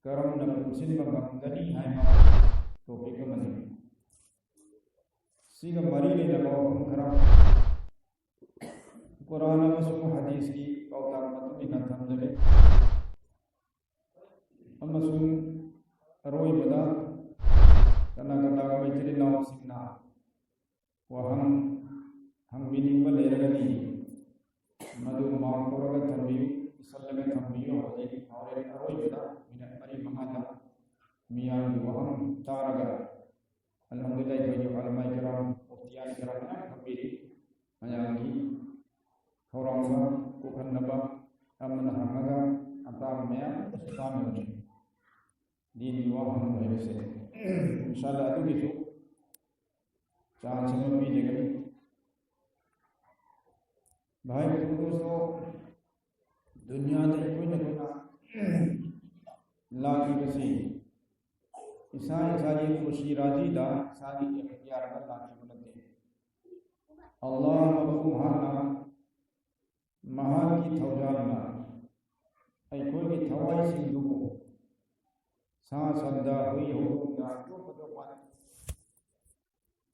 करमना पुंसिनबा ngangani haima topik amani siga mari leina wafam khara Quran amasung hadis ki pautar matumi thamjale amasung aroi bada kana kana maitri naw singna waham hangbining ba leragani madu maakuraga thambiyu isallaga thambiyu hodi aure aroi bada minat mari mangada miyang waham taraga alhamdulillah bagi ulama kiram muftiyan kiram thambiri mayangi Horangga kukan naba amna hangaga atam maya sami din waham bahise insyaallah adu gitu jangan sampai dengan baik dosto dunia में कोई न कोई लागी बसी ईसाई साजी खुशी राजी दा साजी इख्तियार का लागी बनते अल्लाह सुब्हाना महान की थौजालना ऐ कोई की थवाई सिंधु सा संदा हुई हो ना तो पदोपान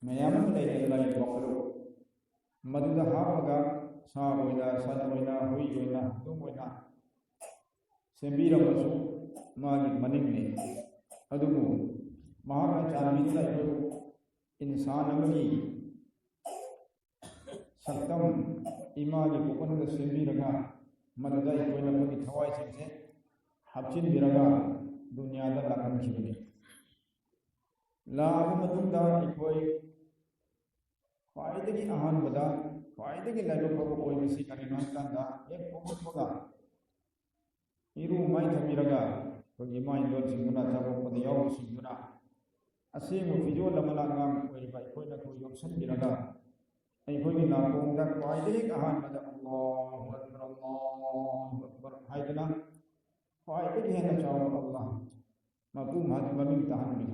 मयाम ले लाई बकरो मदुदा हापगा सा होइना सन होइना हुई होइना तुम होइना सेंबीरमसु मागी मनिंगने अदुमु महान चांदीला इंसान अमगी सत्तम इमागी कोपनद सेंबीरगा मदुदा कोइना कोई थवाई सिंसे हबचिन बिरगा दुनियादा लाखन खिबने लाभ मतुंदा कोई ख्वाइदगी आहान बदा ख्वाइदगी लाइब पबो कोई मसी करिनो तंदा एक पोको पगा इरु माइ थमिरगा कोई माइ लोन सिंगुना जाबो पद याव सिंगुना असेमु फिजो लमला गाम कोई बाई कोई न कोई यमसन बिरगा ऐ कोई नाकोंदा ख्वाइदगी आहान बदा अल्लाहु अकबर हाइदना ख्वाइदगी है ना चाव अल्लाह मकू मत ममिन तहन भी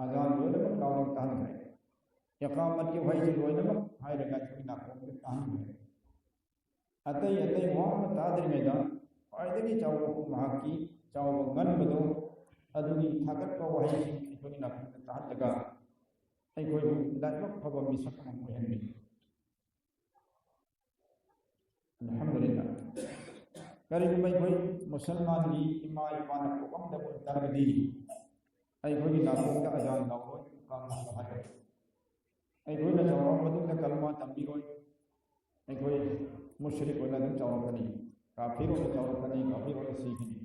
अजान लोन पर काव तहन है यकामत की भाई से लोन पर हाय लगा ना को तहन है अतई अतई मोहम्मद तादर में दा ख्वाइदगी चाव को महाकी चाव गन बदो अदुनी थाकत को भाई से कोई ना तहन लगा ऐ कोई दाइक फब मिसक हम को हन अल्हम्दुलिल्लाह करी भाई कोई मुसलमान की इमा इमान को कम दब तरगदी ऐ कोई नाको का अजान लाओ काम है ऐ कोई ना चाव मदु का कलमा तंबी कोई ऐ कोई मुशरिक वाला दम चाव कनी काफिर वाला चाव कनी काफिर वाला सीखनी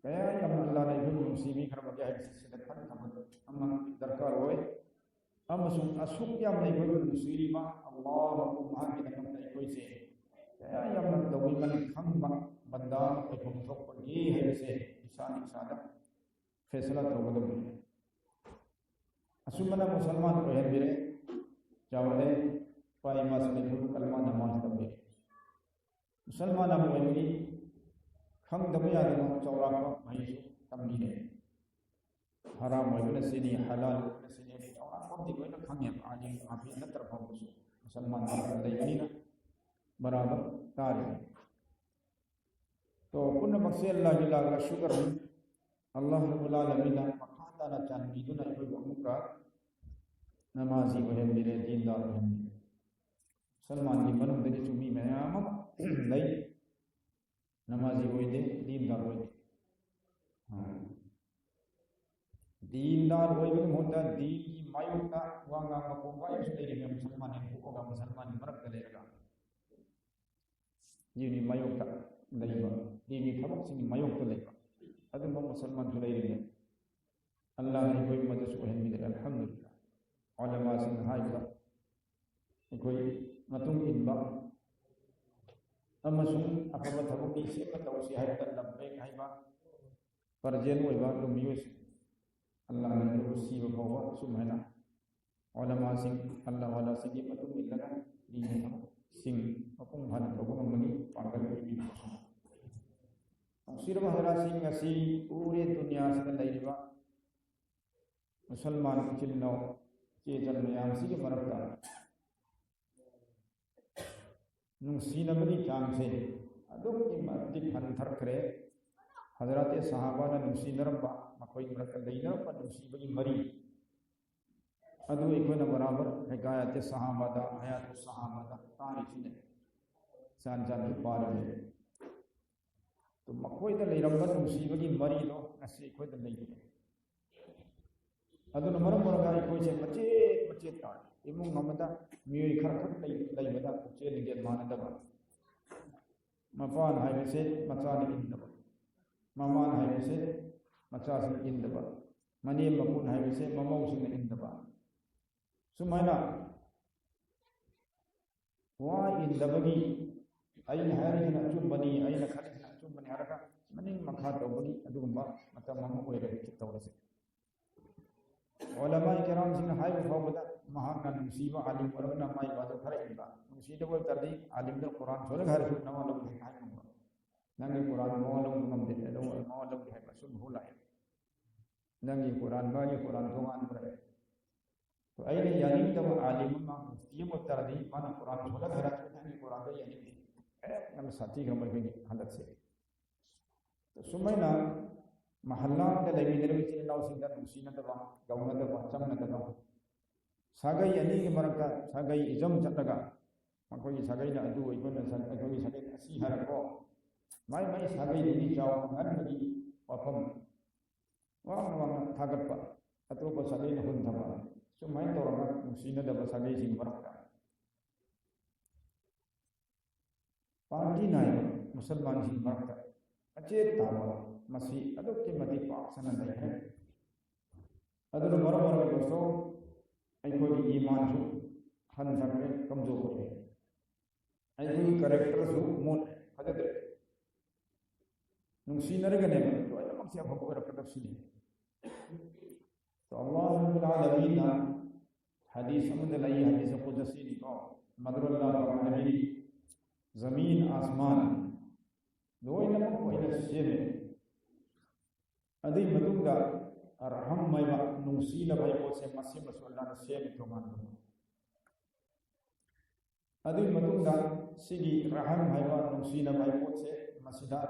कया या अल्लाह ने भी मुसीबी कर बगैर से दखन हम दरकार होए हम सुन असुक या नहीं कोई मुसीबा अल्लाह को मां के नम नहीं कोई से कया या मन दवी मन खम बंदा के हम तो ये है से इंसान सादा फैसला तो बदल असुमना मुसलमान को है बिरे चावले पाई मास में जो कलमा नमाज तबे मुसलमान अब वही खम दबिया दो चौरा को भाई तमनी है हराम है सिनी हलाल सिनी चौरा को दी कोई खम है आदि आफी न तरफ मुसलमान का नहीं ना बराबर तारे तो पुण्य बख्शे अल्लाह की लाख शुक्र है अल्लाह रब्बुल आलमीन मखाता ना चान बिदुना कोई मुका नमाजी वहे मेरे दीनदार वहे सलमान की मनु दे चुमी मयाम नहीं नमाजी होई दे दीनदार होई दे हां दीनदार होई भी होता दीन की मायुक्ता वांगा मकोंगा इस तेरे में मुसलमान ने को मुसलमान मरक करेगा ये मायुक्ता लेबा दीनी थबक सिंह मायुक्ता लेबा अदम मुसलमान जुलैरे अल्लाह ने कोई मदद को है मिले अल्हम्दुलिल्लाह उलमा सिंह हाइबा कोई मतुंग इनबा अमसुंग अफबा थबक की से तौसी है तलब्बे हाइबा परजेन होइबा लुमियोस अल्लाह ने तो सी बवा सुमहना उलमा सिंह अल्लाह वाला सिंह मतुंग इल्ला दीनी थबक सिंह अपung han प्रभु मनी पागल भी सिर महरा सिंह असी पूरे दुनिया से लैबा मुसलमान चिन्नो चेतन मयाम सी के मरकता नुसीनबनी चांग से अदुक की मति फन थरकरे हजरत सहाबा नुसीनरंबा मखोई मरक लेनरंबा नुसीबगी मरी अदु इकोना बराबर हिकायत सहाबादा हयात सहाबादा तारिसिने सान सान पारे तो मखोई लेरंबा नुसीबगी मरी नो नसी इकोई लेगे अदुन मरम मरगा इकोई से मचे ता इमुंग अमदा मियोई खर खर लेबदा पुचे लिगे मानदबा मपान हाइबसे मचानी इंदबा ममान हाइबसे मचासिन इंदबा मने मकुन हाइबसे ममौसिन इंदबा सुमाइना वा इंदबगी अइन हारिना चुम्बनी अइन खरिना चुम्बनी हरका मनिंग मखा तौबगी अदुगुंबा मतम मम ओइरे तौरसे उलमा किराम सिंह हाइ फावदा महाना नुसीबा आलिम वरना माइ बादो खरइबा नुसीदबो तरदी आलिम द कुरान सोले घर सु नवा लब हाइ नंबा नंगे कुरान मोलम नमदे लो मोलम है बसुम हुलाय नंगे कुरान बागे कुरान दोगान बरे तो अइने यानी तब आलिम मा मुफ्ती मुतरदी मान कुरान सोले घर सु नंगे कुरान द यानी नम साथी गमर के हालत से तो सुमैना महल्ला द लेबी दरबी चिनाव सिंदा नुसीना दबा गौना दबा चमना दबा सागई यानी के मरका सागई इजम चटगा मकोई सागई ना अदु इकोन सागई सागई असी हरको माई माई सागई दिनी चाव हरगी वाफम वांग थागतपा अतोप सागई न हुन थबा सुमाई तोरगा नुसीना दबा सागई सिंग मरका पार्टी नाय मुसलमान सिंग मरका अचे तावा मसी अदुक के मति पासना नहीं है अदुर मरमर दोस्तों अखोई ईमान सु हन सकरे कमजोर है अखोई कैरेक्टर सु मोन फजदे नुसीनरगने तो अनमक से अफको रखदसिनी तो अल्लाह रब्बुल आलमीन हदीस में लाई हदीस कुदसी को मदरुल्लाह अलमीन जमीन आसमान लोइनमक ओइना सेमे अदि मदुगा रहम मैबा नुसीना भाई को से मसी मसल्ला ने सेम तो मान दो अदि मदुगा सिगी रहम मैबा नुसीना भाई को से मसीदा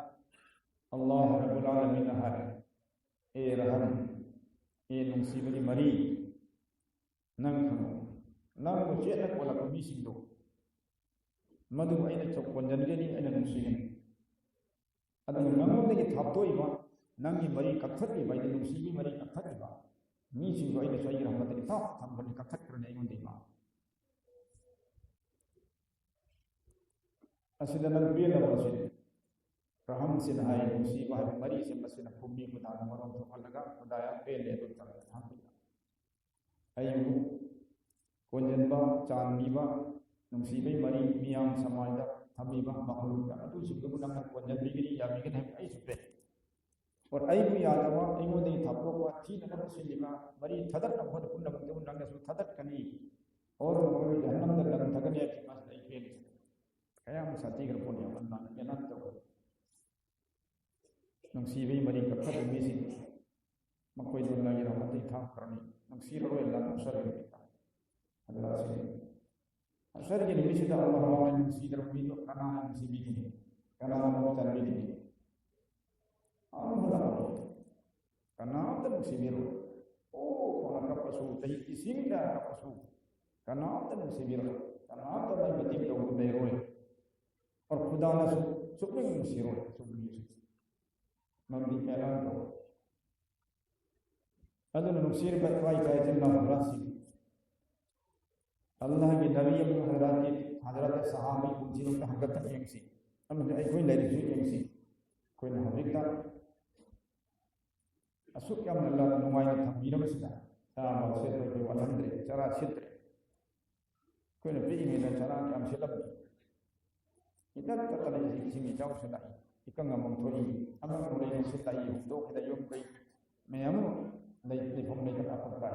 अल्लाह रब्बुल आलमीन है ए रहम ए नुसीबनी मरी नंग खनो नंग को चेत को ला मी सिंदो मदु आइना चौकोन जनगनी आइना नुसीगनी अदु नंगोंदगी थाप्तोइबा नंगी मरी कथति बाइदे नुसीबी मरी कथतिबा मी सिंगो आइना सही रहमतनि था थंबनि कथत करने आइगोंदिमा असिदा नंग बेला बसे रहम सिन हाय नुसीबा मरी से मसिन फुमी खुदा मरों तो फलगा खुदाया बेले तो तर थांबिला अयु कोंजनबा चांदीबा नुसीबी मरी मियाम समाजदा थमीबा मखलूका अदु सिंगो नंग कोंजनबीगिरी याबिगन है आई सुपे और आई भी यादवा इमोदे थापो को थी नगर सिलिमा मरी थदक नबद पुन नबद उन नंग सु थदक कनी और मगर जन्नम द लग थगने के पास नहीं खेल कयाम साथी कर पोने वन्ना केना तो नंसीबी मरी कखत मिसि मकोई दो लगी रहमत था करनी नंसी रो अल्लाह अवसर के अल्लाह से अवसर के निमिष दा अल्लाह वा नंसी दर भी तो कना नंसीबी की कना नो चलबी की karena ada musibir oh orang kapasu tapi isim dah kapasu karena ada musibir karena ada yang betul betul berdoa और खुदा ना सुपने मुसीरो सुपने मम्मी ऐलान दो अदन मुसीर पर कोई चाहे जन्ना रासी अल्लाह के नबी हजरत सहाबी जिन्होंने हंगत यंगसी हम कोई लड़ी यंगसी कोई ना हरिकता असुक याम अल्लाह नुमाइना थमीरमसिदा सामा सेत्र के वलंद्रे चरा सित्रे कोई न पी में चरा याम सिलब इधर ततले सिंगी जाव सलाई इकंगा मंथोई अमन रोले सिलाई दो खदा योम कई मैम ले फम ले का पक्का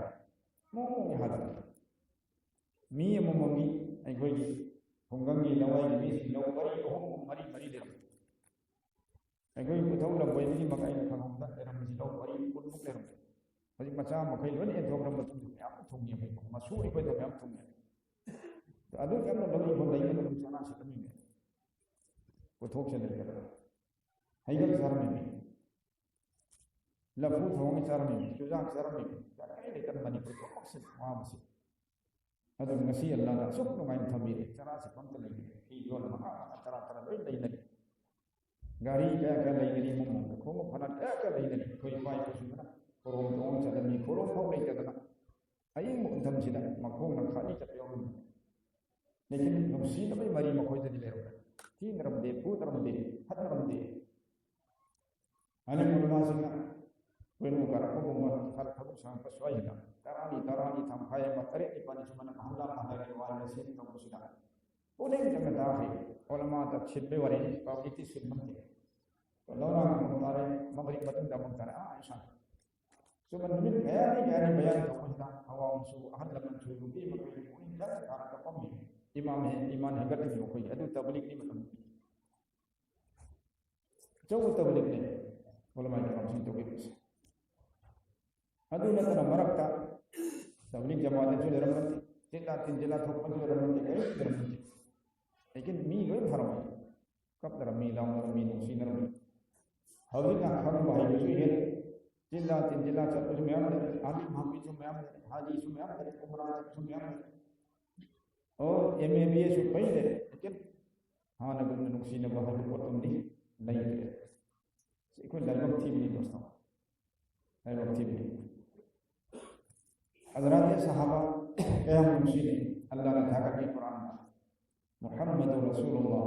मो हाल मी ममी आई कोई होंगंगी लवाई मी सिंग लो बरी होम मरी मरी दे अगोई पुथौ लबोई नि मकाई खंगदा एरम जिलो बरी पुनु लेरम हजि मचा मखै लोन ए थोग्रम बतु याम थोंगी है मसूरी पे तो याम थोंगी तो अदु याम लबई हो लई के चना से कमी में पुथौ से ले कर हाइगल सर में लफू थोंगे चारमी चुजाक चारमी कई लेकर मणिपुर को अक्सर वहाँ से other ngasi Allah na suk no main thamire cara se pam tale ki yol ma tara tara loi dai nani gari ka lai ni mum ko mo phana ka lai nani koi pai ko suna korom tong cha ni korom phau nei ka na ai mo tham sida ma khong na khani cha pyo lekin ngasi na bai mari ma khoi da dile ro ti naram de pu naram de hat naram de ani mo na singa wenu kara ko mo kar thabu sang pa swai na tarani tham khai ma tare ni pani sumana hamla phana ke wal sin no musida ode jang da hai ulama ta chibbe wari pa iti sunam te lora mo tare magri batun da mo tare aisha suman min gaya ni bayan ko musida awam su ahad laman chu bi ma ko ni da kara ka pam imam hai iman hagat ni ko adu tabligh ni matam jau tabligh ni ulama ta sin to ke adu na tara marakta tabligh jamaat जो धर्म जिला तीन जिला थोक जो धर्म के धर्म लेकिन मी लोग धर्म कब धर्म मी लाऊं धर्म मी नुसी धर्म हवी का हर भाई जो है जिला तीन जिला चल जो मैं आदि भाभी जो मैं हाजी जो मैं उमरा जो मैं और एमएबीए जो पहले लेकिन हाँ ना गुण नुसी ने बहुत बहुत नहीं नहीं करे कोई लगभग थी भी दोस्तों लगभग थी भी हज़रात सहाबा क़याम मुशी ने अल्लाह ने कहा कि कुरान में मुहम्मद रसूलुल्लाह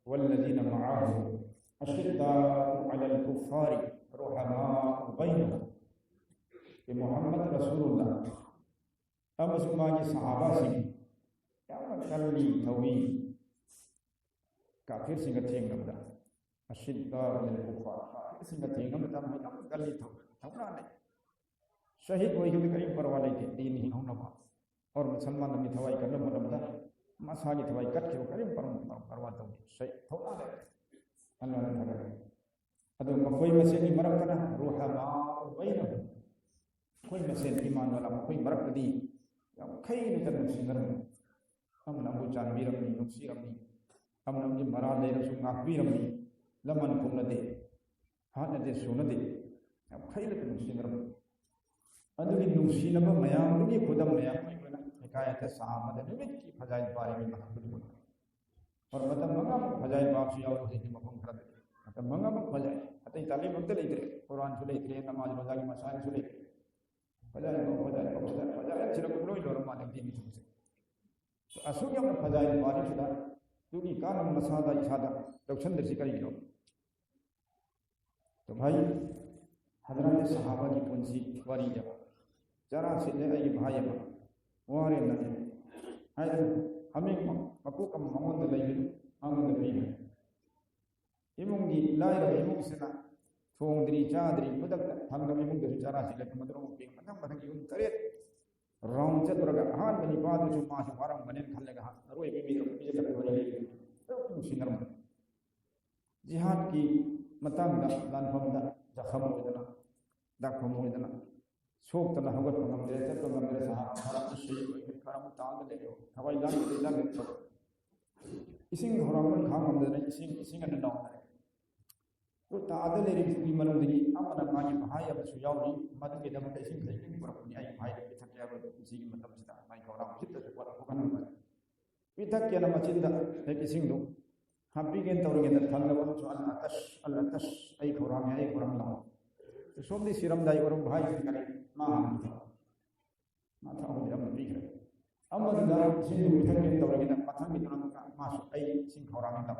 वल्लज़ीना मअहु अशिद्दाउ अलल कुफ़ारि रुहमाउ बैनहुम कि मोहम्मद रसूलुल्लाह अब मुसलमान के सहाबा से क्या कल्ली थवी काफिर सिंह थेंग नमदा अशिद्दाउ अलल कुफ़ार काफिर सिंह थेंग नमदा हम कल्ली थवना नहीं शहीद वही के करीब परवा लेते दीन ही होना पा और मुसलमान ने थवाई करना मतलब मसा की थवाई कट के करीब परवा तो सही थोड़ा ले अल्लाह ने कहा अदो कोई मसेनी मरक ना रूहमा बैन कोई मसेन ईमान वाला कोई मरक दी कई ने तर सिंगर हम नबु जान भी रमी नुसी रमी हम नबु मरा ले रसु नाक भी रमी लमन को न दे हाथ न दे सुन दे अब कई ने तर सिंगर अदुगी नुसीनब मयामगी खुदम मयाम मैना हिकायत सहाबत निमित की फजाइल बारे में महफूज और मतलब मंगा फजाइल बाप से और उसे मफहूम कर दे मतलब मंगा फजाइल अतई तालीम वक्त लेते कुरान से लेते नमाज रोजा की मसाइल से लेते फजाइल सिर्फ लोई लोर माने दिन से तो असुग हम फजाइल बारे सुदा दुगी कानम मसादा इसादा दक्षण दर्शी करी लो तो भाई हजरत सहाबा की पुंसी वारी जब जरा से ले आई भाई अब वारे न है हमें मकू कम ममोंद ले आमद भी है इमुंगी लायर इमुंग से ना थोंद्री चादरी पदक हम कभी इमुंग से जरा से ले मदरों के मतलब मतलब यूं करे राउंड से तो हां बनी बात जो मां से वारम बने खलेगा हां रोए भी ये कर वाले तो सिंगर जिहाद की मतंग दान फमदा जखम होदना दाखम होदना सोक तना हगत नमरे तो नमरे साहब हरा से करम तांग ले लो हवाई लान तो इसिंग होरम खाम हमदने इसिंग अन डाउन तो तादे ले रि मनोदगी अमना मागी भाई अब सुयावरी मद के दम के इसिंग लेकिन परपनि आई भाई के थके अब इसिंग मतलब सिदा माई कोरा चित्त से पर होकन विथक के न मचिंदा एक इसिंग दो हम्पी के तौरगे न थंगब जो अल अतश आई कोरा में आई कोरा ला तो सोमदी सिरम दाई और भाई करे माथा हो हम बिगरे अमद दा सिंह विथक के तौरगे न मथंग के नाम का मासु आई सिंह कोरा में दा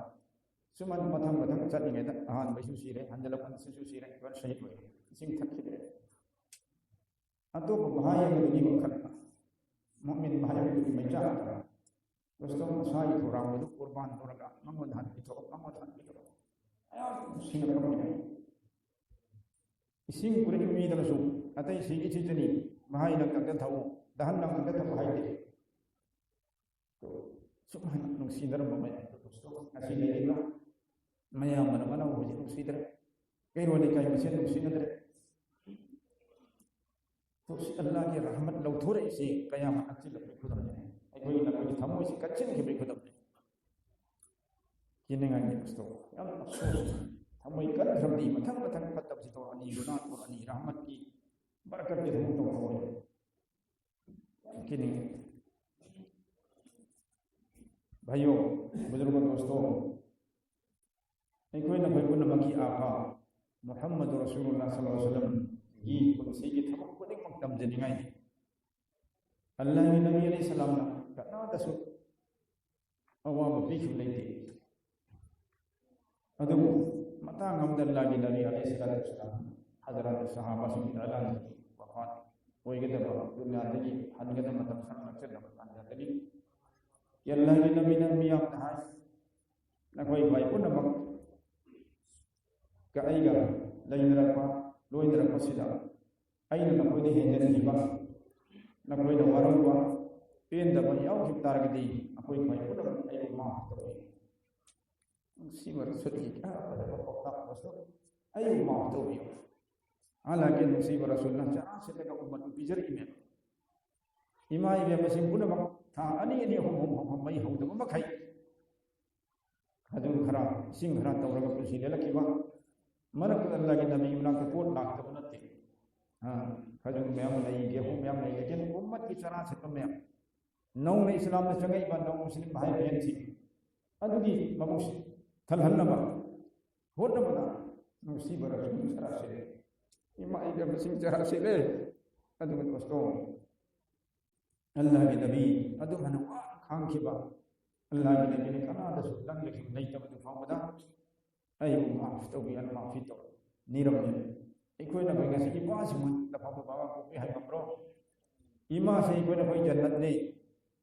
सुमन मथंग मथंग चटनिगे दा हान बैसु सिरे हंजलपन सिसु सिरे वर शहीद होए सिंह थकखिदरे अतो भाई अमदी को खतना मुमिन भाई को मैचा दोस्तों साई कोरा में कुर्बान तोरगा मंगोधान पितो मंगोधान पितो आया सिंह को इसिंग पुरे मी दलसु अतई सिगी चितनी भाई न कंद थाउ दहन न कंद था भाई दे तो सुबह नुसीदर ममे दोस्तों असी लेगा मया मन मन हो जे नुसीदर कई रोने का मसे नुसीदर तो अल्लाह की रहमत लो थोड़े से कयामत अक्सी लगे खुदम ने कोई न कोई थमो से कच्चन के भी खुदम ने किने गाने दोस्तों यार अफसोस थमो कर रबदी मथंग मथंग सी तो अनी गुनाह और अनी रहमत की बरकत के धूम तो हो किन्हीं भाइयों बुजुर्गों दोस्तों कोई ना कोई पुनमकी आका मोहम्मद रसूलुल्लाह सल्लल्लाहु अलैहि वसल्लम की पुनसी की थमक को नहीं मकदम जनिगाई अल्लाह के नबी अलैहि सलाम ना करना दसो अवाम पीछे लेते अदबो मतंग अब्दुल्लाह की नबी अलैहि सलाम हजरत सहाबा से अल्लाह ने वफात होई के दबा दुनिया की हन के मतलब सन से दबा जाते कि अल्लाह के नबी ने मियां कहा ना कोई भाई पुनमक का आएगा लेनरपा लोइनरपा सिदा आइना ना कोई हेंदन जीवा ना कोई ना वारंवा पेन दबा याव की तारगदी कोई भाई पुनमक आइको माफ तो सीवर सुधी का पक्का वस्तु आइको माफ तो भी हालांकि मुसीबर रसूलुल्लाह चरा से लगा उम्मत बिजर में इमाई बे मसिंग पुनमक था अनी अनी हम मई हौदब मखै खजूर खरा सिंह खरा तौरगा पुसी लेलखिबा मरक अल्लाह के नबी मुना के कोट लाखतब नते हां खजूर मैम नहीं गेहूं मैम नहीं लेकिन उम्मत की चरा से तो मैम नौ ने इस्लाम में चंगई बा नौ मुस्लिम भाई बहन थी अदुगी ममुस थलहन्नबा होदबदा मुसीबर रसूल चरा से इमाई बे मसिंग चरा से ले अदुग दोस्तों अल्लाह के नबी अदु मनवा खांखिबा अल्लाह के नबी ने कना दसु लंग लिखि नहीं तब तो फामदा अयु माफ तो भी अल माफी तो नीरम ने कोई ना कोई गसी पास मन दफा बाबा को भी है बरो इमा से कोई ना कोई जन्नत ने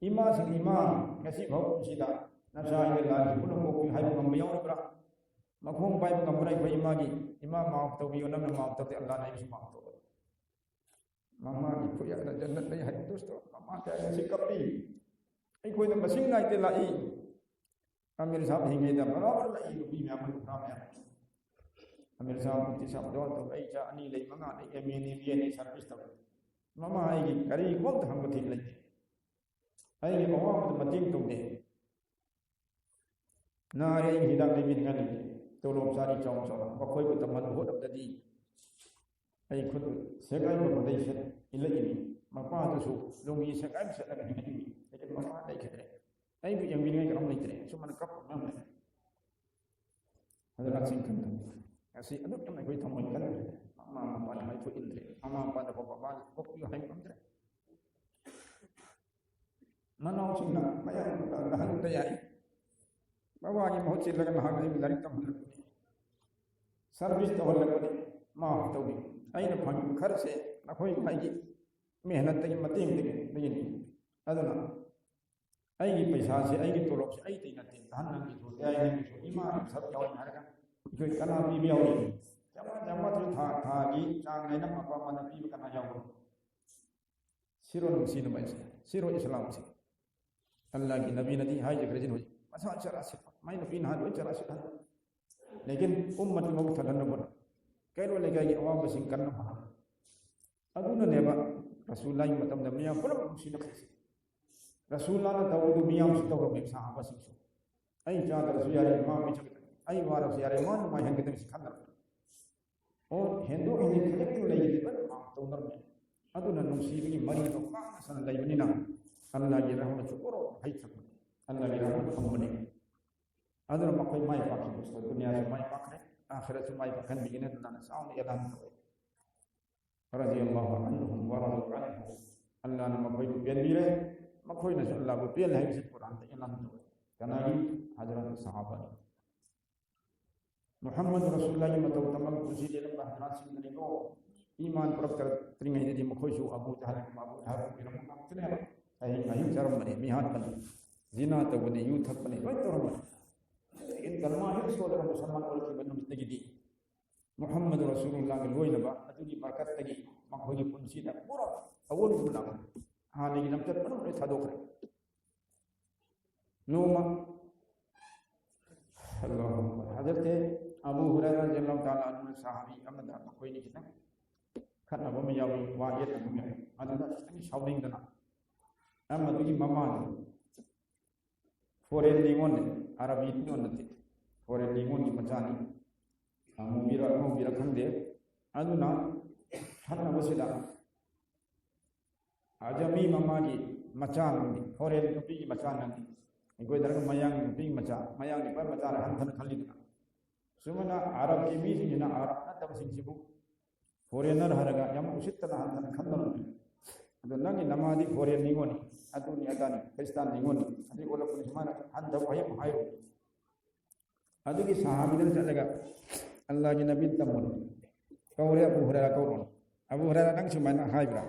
इमा से इमा गसी भाव सीधा नशा के लाल कुल को भी है बम यो बरा मखों पाई कमरे कोई इमा की इमा माफ तो भी उन्होंने माफ तो अल्लाह ने भी माफ तो मामा की कोई अगर जन्नत नहीं है दोस्तों मामा क्या ऐसी कपी कोई ना मशीन आई ते लाई अमीर साहब हिंगे दा बराबर लाई रूपी में अमल उठा में अमीर साहब मुफ्ती साहब दो तो भाई जा अनी ले मंगा ले एमएनए बीएनए सर्विस तो मामा आई करी को हम को ठीक लगे आई के बाबा तो मतीम तो दे ना रे हिदा ले बिन गली तो लोग सारी चौं चौं बखोई को तमन हो दबदी आई खुद सेकाई को बदई से इलगी मपा तो सु लोंगी सेकाई से लगा नहीं लेकिन मपा नहीं खेरे आई भी यंग नहीं करम नहीं करे सो मन कप में है हजरत सिंह खंड ऐसी अदब तो मैं कोई थमोई कर मामा मपा नहीं तो इंद्रे मामा मपा तो बाबा को यो है कंद्रे मनो सिंह मया रहन तैयारी बाबा की बहुत चीज लगा हां नहीं लड़ी तम सर्विस तो लगा माफ तो भी अगर फंड खर से नखोई भाई मेहनत की मतें नहीं अदना अगी पैसा से अगी तोलोब से अई नते धन की तो त्याय नहीं तो इमा सब याव हारगा जो कना भी याव जमा जमा तो था की चांग ने मपा मन भी कना याव सिरो नसीन में सिरो इस्लाम से अल्लाह की नबी नदी हाय जगरजिन हो मसा चरा से मैं नबी ना हो चरा से लेकिन उम्मत में थलन न बन कैरो लेगा ये अवाम बसिंग करना पड़ा अदुना नेबा रसूलुल्लाह की मतलब मियां पुरम मुसीबत है रसूलुल्लाह ने तो मियां से तो में साहब बसिंग सो आई चाद रसूल यारे मां में चक आई वार से यारे मां मां हंग के सिखाना और हिंदू हिंदी खले को ले ये पर मां तो नर में अदुना मुसीबत की मरी तो का सन ले बनिना अल्लाह की रहमत शुक्र है सब अल्लाह की रहमत हम बने अदुना मकोई माय पाकी दोस्तों दुनिया से माय पाक है आखिरत में bahkan begini tentang saun ya dan radhiyallahu anhum wa radu anhu Allah nama koi bian bire makoi na Allah ko bian hai isi Quran ta ilan to kana gi hadirat sahaba Muhammad Rasulullah matau tamal kursi dalam bahasa sing ni ko iman prakar teringai jadi makoi su Abu Jahal Abu Lahab bilang apa ai ai cara mane mihat bane zina ta bane yu thak bane koi to इन कलमा है इसको अगर मुसलमान और की बनु तगी दी मोहम्मद रसूलुल्लाह के लोई नबा अतुगी बरकत तगी मखोगी पुंसी दा पूरा अवल बुला हां लेकिन हम तक बनु था दो करे नोमा अल्लाह हजरत अबू हुरैरा रज़ियल्लाहु ताला अन्हु सहाबी अमद कोई नहीं किता खतना बम यावी वायत में अदना शाउटिंग दना अमद की ममा फॉरेन लिंगोन अरबी तो नते फॉरेन लिंगोन की मचानी मुबीरा खंदे aduna hanna wasida ajami mamagi machan foreign nupi machan ngoi darga mayang nupi macha mayang ni pa macha han than khali na sumana arab ki mi sina arab na tam sing sibu foreigner haraga yam usittana han than khanna adu nangi namadi foreign ningoni adu ni adani kristan ningoni adi ola pun semana han da bayam hayo adu ki sahabidan chalaga allah ki nabi tamun kaure abu hurairah kauron abu hurairah nang semana haibra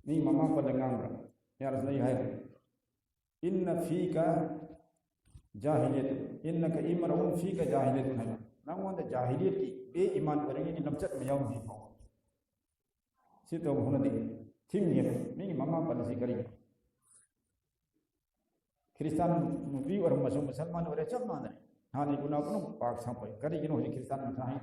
ni mama padangang bra ya rasulullah hai inna fika jahiliyat innaka imra'un fika jahiliyat hai nang wanda jahiliyat ki be iman barengi ni lamchat me yaw ni ko sito hunadi thing ni mi mama palasi kari kristan nubi or musalman or chap man hani guna kuno pak sampai kari kino hi kristan ma sahi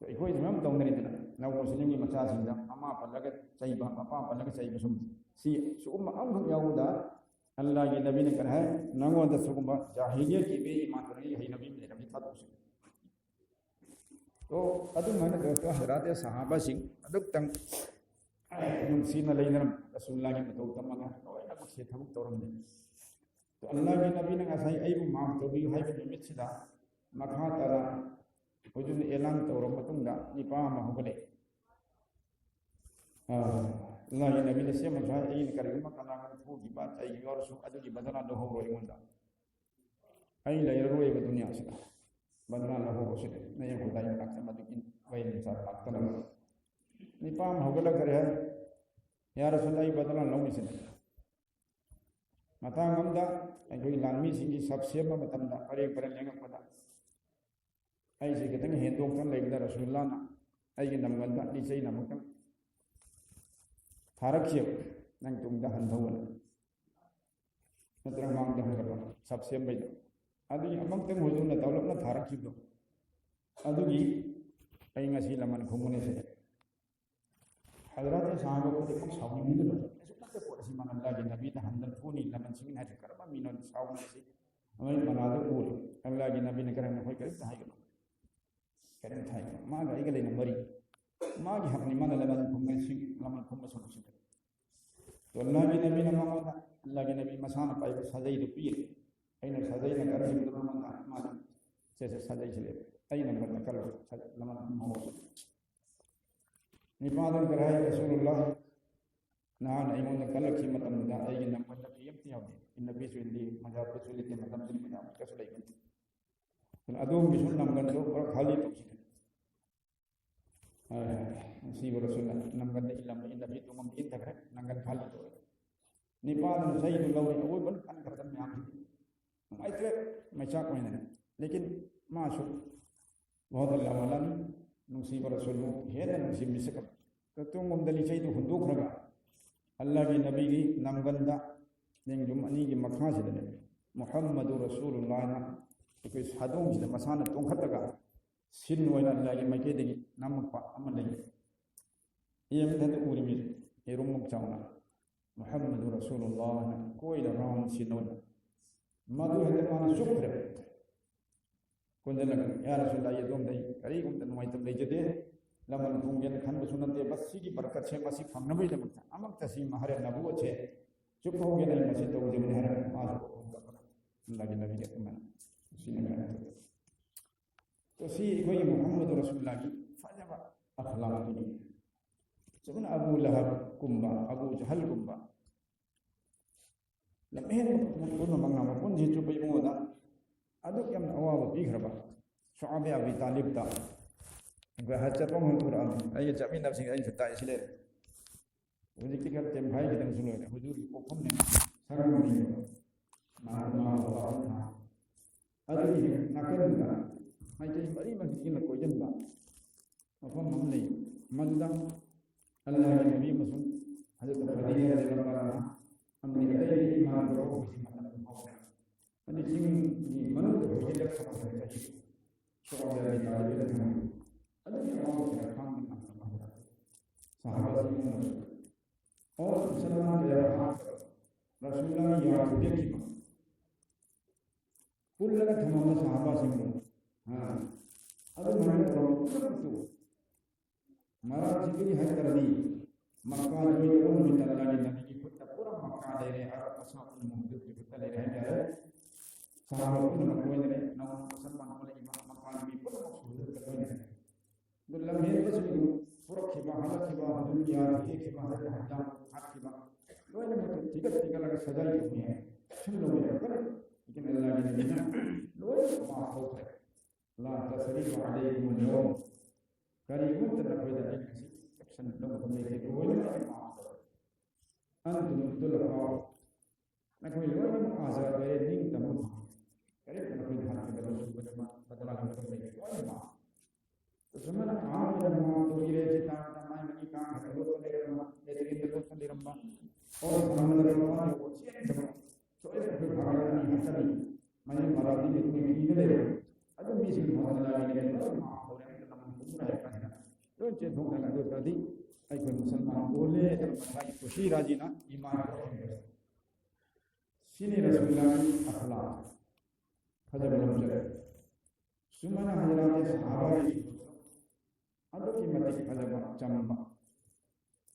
to ikoi jam tong ni dina naw ko singi macha sinda mama palaga chai ba papa palaga chai ba sum si su umma am yauda Allah ki nabi ne kara hai nango da sugumba jahiliyat ki be iman barengi hai nabi me nabi thad usi तो अदु मन दोस्तों हजरत सहाबा सिंह अदु तंग नुसीना लेना रसूलुल्लाह की मतौ तमगा ओना से थमुक तौरम ने तो अल्लाह के नबी ने असai आइबु माम तो भी हाइब निमित सिदा मखा तारा हुजुन ऐलान तौरम मतुंगा निपा मा होगले अल्लाह के नबी ने से मखा इन करिमा कना फू की बात आई और सु अदु की बदला दो हो रोई मुंदा आई ले रोई के दुनिया सिदा बदला न हो से नहीं को दाई तक से मदकिन वही निसार बात करना निपाम होगला करे है या रसूलुल्लाह बदला लो मिसे मता गमदा कोई लानमी सिंगी सबसे मतमदा परे परे लेंग पदा आई से कितने हेंदों तन लेगदा रसूलुल्लाह ना आई के नमगदा निचै नमकन थारक्षे नंग तुमदा हंधवन नत्र मांगदा हंगबा सबसे बैदा अदुगी अमंगतंग हुजुरना तौलपना थारक्षिबो अदुगी आई ngasi laman khumune se हजरत साहब को देखो साउनी में तो ऐसे करते पड़े सी मान अल्लाह के नबी ने हंदर फूनी लमन सिंह ने करबा मीनो साउनी से हमें बना दो बोल अल्लाह के नबी ने करे न होय करे थाई करे थाई मां गई गले न मरी मां की अपनी मन लमन घुमे सिंह लमन घुमे सो से तो अल्लाह के नबी ने मां अल्लाह के नबी मसान पाई सजाई तो पीर अइने सजाई न करे तो मां से सजाई चले अइने मन कर लमन हो निपादन कराए रसूलुल्लाह नान अइमोन कलक की मतम दा अइ नंबर द पीएम यावदे इन नबी सुली मजाब के सुली के मतम दिन में नाम कसले गन तो अदोम बिसुन नंबर दो और खाली तो सी रसूलुल्लाह नंबर द इलम इन नबी तुम इन तक नंगन खाली तो निपादन सही तो लव वो बन कान कर दम यहां आइते मचा कोई नहीं लेकिन माशु बहुत अल्लाह वाला नुसीब रसूल हेन नुसीब मिसक तो तुम दली चई तो हुंदो खरगा अल्लाह की नबी की नंगंदा नेंग जुम अनी की मखा से दने मुहम्मद रसूलुल्लाह ना तो कोई सादों से मसाना तो खतगा सिन वना अल्लाह की मके देगी नमपा अमन नहीं ये में तो उरी में ये रुम चावना मुहम्मद रसूलुल्लाह ना कोई राम सिनो मधु है मान शुक्र कुंजन या रसूलुल्लाह ये दोम दई करी गुम तन माइतम दई जदे लमन गुंगन खन बसुनते बस सी की बरकत से मसी फंगनबे दमता अमक तसी महरे नबुव छे चुप हो गए नहीं मसी तो जे महरे माज अल्लाह के नबी के मन सी ने तो सी कोई मोहम्मद रसूलुल्लाह की फजबा अखलाक की जबन अबू लहब कुंबा अबू जहल कुंबा लमहेन कुन मंगा कुन जी चुप मोदा अदु यम अवाब पीखरबा शुआब अबी तालिब ता हजपम कुरान आई जमीन नफसिंग आई सता इसले हुजी की करते भाई के दम सुनो हुजूर को कम ने सरम नहीं मारना वाला अदु नकल दा आई के बड़ी मस्जिद में कोई जनदा अपन हम नहीं मजदा अल्लाह के नबी मसुम हजरत खदीजा रज़ियल्लाहु अन्हा हमने कई ईमान को किसी मतलब अनि जिन मनु को हिलक समझ चाहिए शुआब अबी तालिब ने साहबा और मुसलमान रसूलुल्लाह या देखी कुल लगा थमा साहबा सिंह हां अब मन तो मराठी है तरदी मक्का जो ये उन में अल्लाह ने नबी की खुद पूरा मक्का दे रहे हैं और असहाब मुहम्मद की खुद ले रहे हैं सहाबा को कोई ने नौ मुसलमान को इमाम मक्का में पूरा मकसूद कर रहे हैं दुल्ला में बस पूरा खिबा हालत खिबा दुनिया एक खिबा है हजाम हाथ खिबा लोग ने टिकट लगा सजाई हुई है सुन लो मेरे लेकिन अल्लाह ने नबी ना लोग माफ हो गए ला तसरीफ अलैकुम اليوم करीबन तक कोई जाए किसी एक्शन लोग को लेके कोई नहीं माफ अंतुम तुलफा ना कोई लोग ने आजाद है नहीं तब करे तो कोई हाथ के बदला कर लेके कोई माफ तो समझ आप जब माफ तो ये चिता तमाम मनी काम है वो तो ले रहा है लेकिन तो ले रहा और सामने वाला वो चीज तो ये कोई भाग नहीं हटा नहीं मैं मराठी में कोई चीज ले रहा ಅದು ಮೀಸಿನ ಮೊದಲಾಗಿ ಮಾಫೌರೆ ನಮ್ಮ ಮುಗ್ರ ಯಾಕಂದ್ರೆ ಯೋಚನೆ ಹೋಗಲ್ಲ ಗೊತ್ತಾದಿ ಐಕೊ ಮುಸಲ್ಮಾನ್ ಬೋಲೆ ಮತಾಯಿ ಖುಷಿ ರಾಜಿನ ಈಮಾನ್ ಸಿನಿ ರಸೂಲುಲ್ಲಾಹಿ ಅಖ್ಲಾಕ್ ಹಜರ ನಮ್ಜರೆ ಸುಮನ ಹಜರಾತೆ ಸಹಾಬಾಯಿ ಅದು की मत हजब चम्मा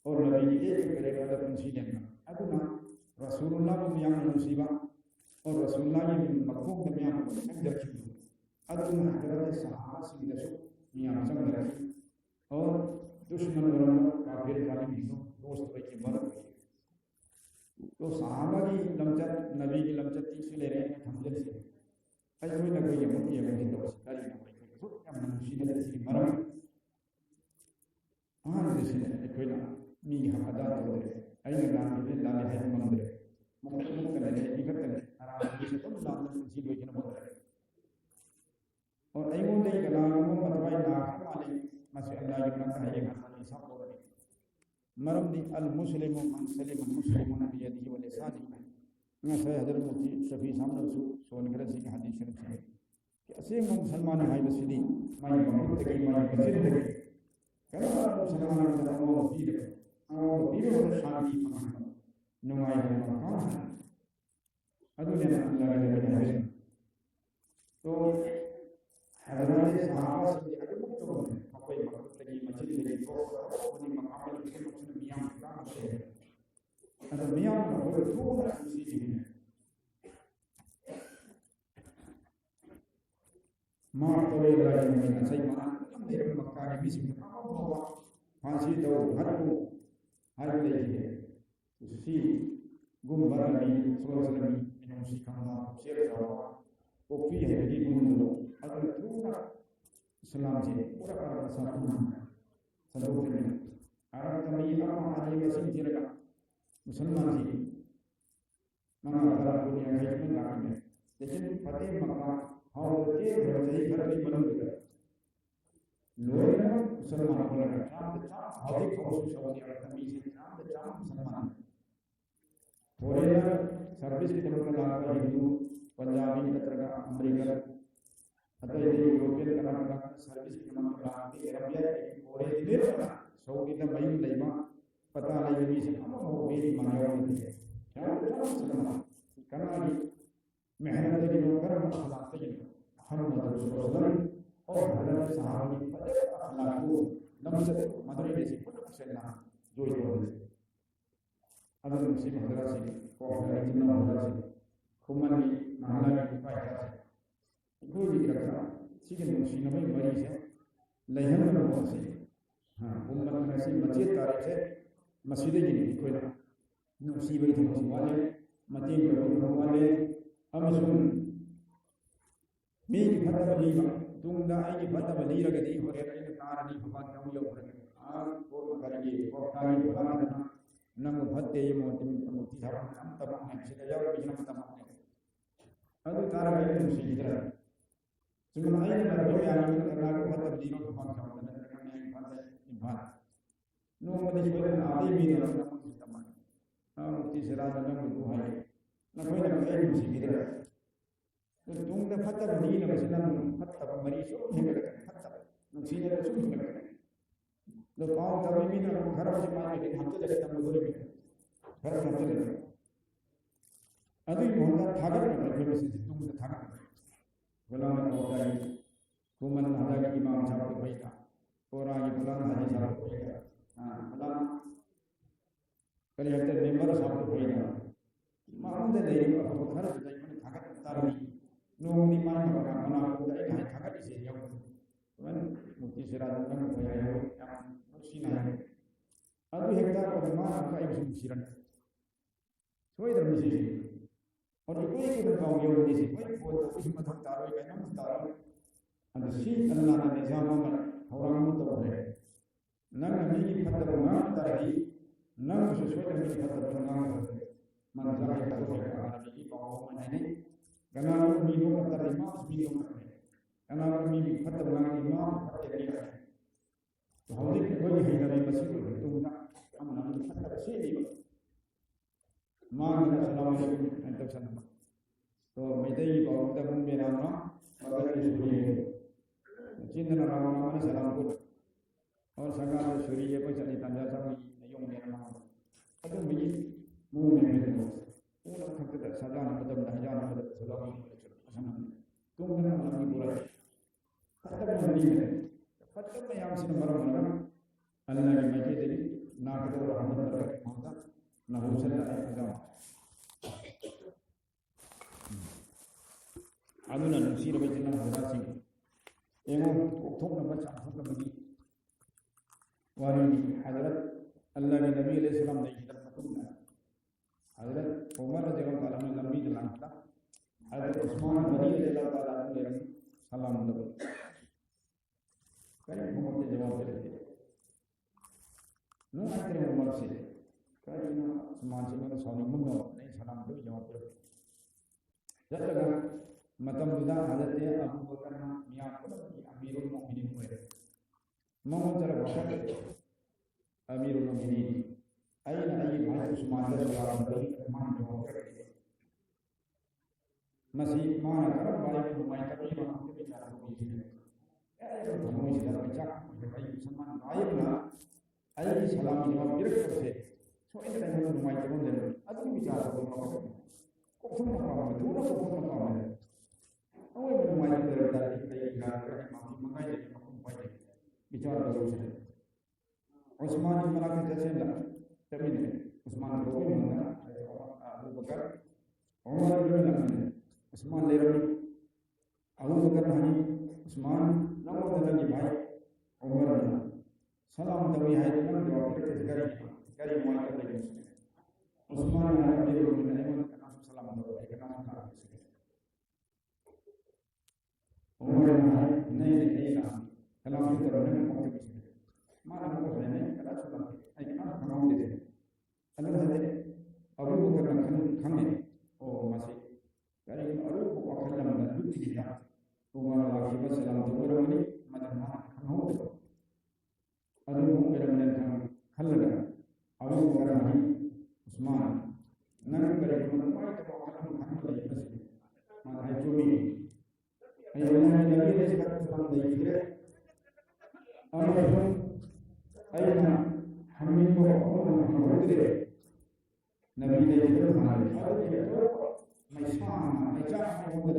और नबी के एक करेगा तो इंसिडेंट अदुना रसूलुल्लाह मियां मुसीबा और रसूलुल्लाह की मखूक मियां अंदर की अदुना हजरत सहाबा सिंदसु मियां संग और दुश्मन वरन काफिर काली हिंदू दोस्त भाई की मदद तो सहाबा की लमचत नबी की लमचत तीसरे ले रहे हैं हमजल से आई कोई ना कोई ये मुझे हिंदू करी ना कोई खुद का मनुष्य ने इसकी मरम हाँ जैसे कोई ना मी हमादा तो है आई ना नाम के लाले है मंदिर मुख्तलिफ करने इकट्ठे करने आराम से तो नाम में जी लोग ने बोल रहे और आई वो नहीं करना वो मतवाई ना वाले मसे अल्लाह की बंदा है ये खाली सब बोल रहे मरम दी अल मुस्लिम मन सलिम मुस्लिमन भी यदी व लिसानी मैं सही हजरत मुफ्ती शफी सामने सोनकर जी की हदीस शरीफ है कि असीम मुसलमान भाई बसीदी माई ममत की माई मस्जिद की karena musulman dalam Allah tidak bersyadi pengalaman numai pengalaman aduh dia Allah ada hari तो हजरत सहाबा से अगर मुक्त हो गए कोई मकसद लगी मस्जिद लगी को उन्हें मकाम के मकसद मियां का है अगर मियां को पूरा खुशी है मां तो ये लगा में सही मान मेरे मक्का के बीच में फांसी दो हर को हर ले है उसी गुम्बर नबी सल्लल्लाहु अलैहि वसल्लम ने उसी का शेर जावा वो भी है कि गुम्बर अगर पूरा इस्लाम से पूरा का साथ संदोख में अरब तमीम आदि वसीम जिरगा मुसलमान थी मना अल्लाह दुनिया में लगा में लेकिन फतेह मक्का और के रही घर में बन गया लोग मुसलमान बोल रहे चांद चांद अधिक कोशिश हो रही है तमीज चांद चांद मुसलमान थोड़े सर्विस की तरफ लगा हिंदू पंजाबी कतरगा अमेरिकन अतः ये यूरोपियन करना सर्विस की तरफ लगा के अरबिया थोड़े दिन सऊदी का मई लेमा पता नहीं भी से हम हो मेरी मांगा होती है क्या मुसलमान करना की मेहनत की नौकर मसला से हम रसूलुल्लाह और हजरत सहाबा की अखलाक को नमजत मदनी में से कुछ अक्सर जो ये अगर मुस्लिम हजरत से को जिन्ना हजरत से खुमन की महला की उपाय करते कोई भी करता ठीक है मुस्लिम में मरी से लहन में हो से हां उम्मत में से मस्जिद तारीख से मस्जिद की कोई ना मुसीबत थी वाले मतीन को वाले हम सुन मेरी फतह लीमा तुंगा आई फतह लीरगदी होरेरन कारणी भगवान का यो होरेन आ को करेंगे को काई भगवान नम भत्ते ये मोती मोती साहब हम तमाम है से जाओ भी हम तमाम है अदु तारा के मुसीबत है सुन आई ना दो यार करना को फतह लीमा भगवान का होरेन करने फतह इबाद नो मदे बोले आदि भी ना तमाम हां मुती सिराज नम को है ना कोई ना कोई मुसीबत है तो तुम ने फतह नहीं ना मसलन फतह मरीज हो नहीं कर फतह नसीने तो सुन कर तो पांव तभी भी ना घर से मार के हम चले जाते हम दूर में घर में चले जाते अभी बहुत थागर में फिर से तुम से थागर गुलाम होता है कुमन हदा के इमाम साहब को भाई का और आगे गुलाम हाजी साहब को ꯑꯩꯈꯣꯏꯅ ꯃꯉꯣꯟꯗ ꯂꯩꯔꯤꯕ ꯑꯐꯕ ꯈꯔꯗꯨꯗ ꯑꯩꯈꯣꯏꯅ ꯊꯥꯒꯠꯄ ꯇꯥꯔꯒꯗꯤ ꯅꯣꯡꯃꯗꯤ ꯃꯥꯒꯤ ꯃꯅꯥꯛꯇ ꯑꯩꯅ ꯊꯥꯒꯠꯂꯤꯁꯦ ꯌꯥꯎꯕ ꯁꯨꯃꯥꯏꯅ ꯃꯨꯛꯇꯤ ꯁꯤꯔꯥꯗ ꯅꯪ ꯀꯌꯥ ꯌꯥꯎꯋꯤ ꯌꯥꯝ ꯅꯨꯡꯁꯤꯅ ꯍꯥꯏ ꯑꯗꯨ ꯍꯦꯛ ꯇꯥꯔꯛꯄꯗ ꯃꯥꯅ ꯑꯃꯨꯛ ꯑꯩꯕꯨꯁꯨ ꯅꯨꯡꯁꯤꯔꯅꯤ ꯁꯣꯏꯗ꯭ꯔꯕꯅꯤ ꯁꯤꯁꯦ ꯑꯗꯨ ꯀꯨꯏꯅ ꯄꯥꯎ ꯌꯧꯔꯅꯤꯁꯦ ꯃꯣꯏ ꯐꯣꯟ ꯇꯧꯕꯁꯨ ꯃꯊꯧ ꯇꯥꯔꯣꯏ ꯀꯩꯅꯣꯝꯁꯨ ꯇꯥꯔꯣꯏ ꯑꯗꯨ ꯁꯤ ꯑꯜꯂꯥꯍꯅ ꯅꯤꯖꯥꯝ ꯑꯃ ꯊꯧꯔꯥꯡ ꯑꯃ ꯇꯧꯈ꯭ꯔꯦ ꯅꯪꯅ ꯃꯤꯒꯤ ꯐꯠꯇꯕ ꯉꯥꯡꯕ ꯇꯥꯔꯗꯤ ꯅꯪꯕꯨꯁꯨ ꯁꯣꯏꯗꯅ ꯃꯤꯒꯤ ꯐꯠꯇꯕ ꯉꯥꯡꯕ manzara yang tahu mereka ada di bawah mana ini karena kami itu kata lima sembilan orang karena kami kata orang lima kata dia jadi kalau dia dari masjid itu nak aman kata sini mana assalamualaikum antum salam तो मेरे ही बहुत तक मेरा नाम बगैर सूर्य चिंतन रावण ने सलाम को और संगार सूर्य को चली तंजा सब नहीं मेरा नाम तो मुझे मुंह में तो पूरा खत्ते सजाना मतलब हजाना मतलब सलाम असम तुम मेरा नाम नहीं बोला खत्ते में नहीं है खत्ते में यहाँ से मरो मरो अल्लाह की मर्जी तेरी ना करो रहमत बरकत होता ना हो सकता है खजाना aduna nusira bajina horasi emo thokna bacha thokna bagi wari hadrat allah ke nabi alaihi salam ne hidayat matunna hadrat umar radhiyallahu ta'ala anhu lambi jalanta hadrat usman radhiyallahu ta'ala anhu ne salam dabo kare muhammad jawab dete no atre umar se kare no usman se mera salam munno ne salam do jawab dete jataga मतलब बुदा हज़रत अबू बकर मियां अमीरुल मोमिनीन हुए मोहम्मद जरा वक़्त अमीरुल मोमिनीन अयन अयी भाई उस्मान रज़ियल्लाहु अन्हु मान जो करते मसीह मान करम भाई को माई कबीर को भी चार को भी ए तो मोई जरा बचा भाई मुसलमान भाई ना अयी सलामी जवाब बिरक से सो इन तरह को माई को ले अदम विचार को तुम ना पाओ दूर को तुम ना पाओ awal mulai dari negara mampu mengajar mampu baca bicara berusaha Utsman bin Affan tersendak tapi Utsman bin Affan Abu Bakar Umar bin Affan Utsman lewat Abu Bakar hani Utsman nama lagi baik Umar salam tawi hai dengan jawab kari mulai dari Utsman bin Affan salam tawi kenapa umur नहीं नहीं ना कलाम की तरह नहीं पहुंच गए मारा को नहीं कला सुना आई ना खनाऊ दे अल्लाह ने अबू बकर खाने ओ मसी यानी अबू बकर खाने में दुख दिया उमर वाकी सलाम तो रमनी मदन मा खनाऊ दे अबू बकर ने खल लगा अबू बकर नहीं उस्मान नन करे मन माय तो खाने लगे बस मा है जो भी ayat Nabi ini sekarang sedang berikir. Ayat Hamid Muhammad Muhammad Nabi ini sekarang hari. Macam Muhammad.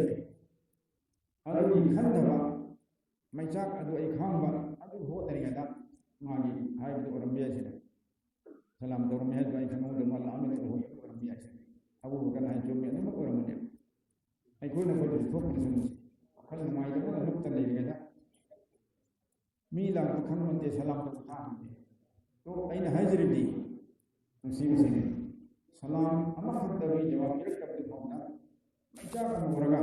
Aduh ikan dah, macam aduh ikan bah, aduh hot dari ada. Magi, hai itu orang biasa. Salam tu orang biasa. Ikan muda malam ini orang biasa. Abu bukan hai cuma ini orang muda. Aku nak buat itu pun kalau mai itu kan lukta lagi kan mila kan mende salam tu kan तो अइन हाजिर दी मुसीब से सलाम अमा खतबी जवाब एक कब दिखाऊंगा मैं क्या करूँगा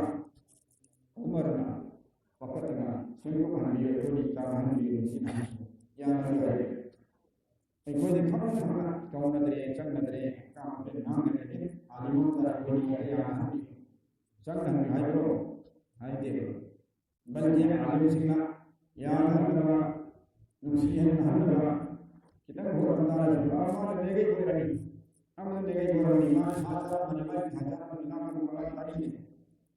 उमर ना वक़्त ना सिंह को हमें ये कोई कारण नहीं मुसीब या नहीं एक कोई देखा ना कौन नदरे चंग नदरे काम पे नाम नदरे आलिमों का कोई या चंग नदरे हाय ब्रो हाय दे बल्कि आलिम सिंह या नदरा मुसीब नदरा kita buat antara dua orang negeri berani, aman negeri berani, mana sahaja menyebabkan sahaja menyebabkan orang tadi ini,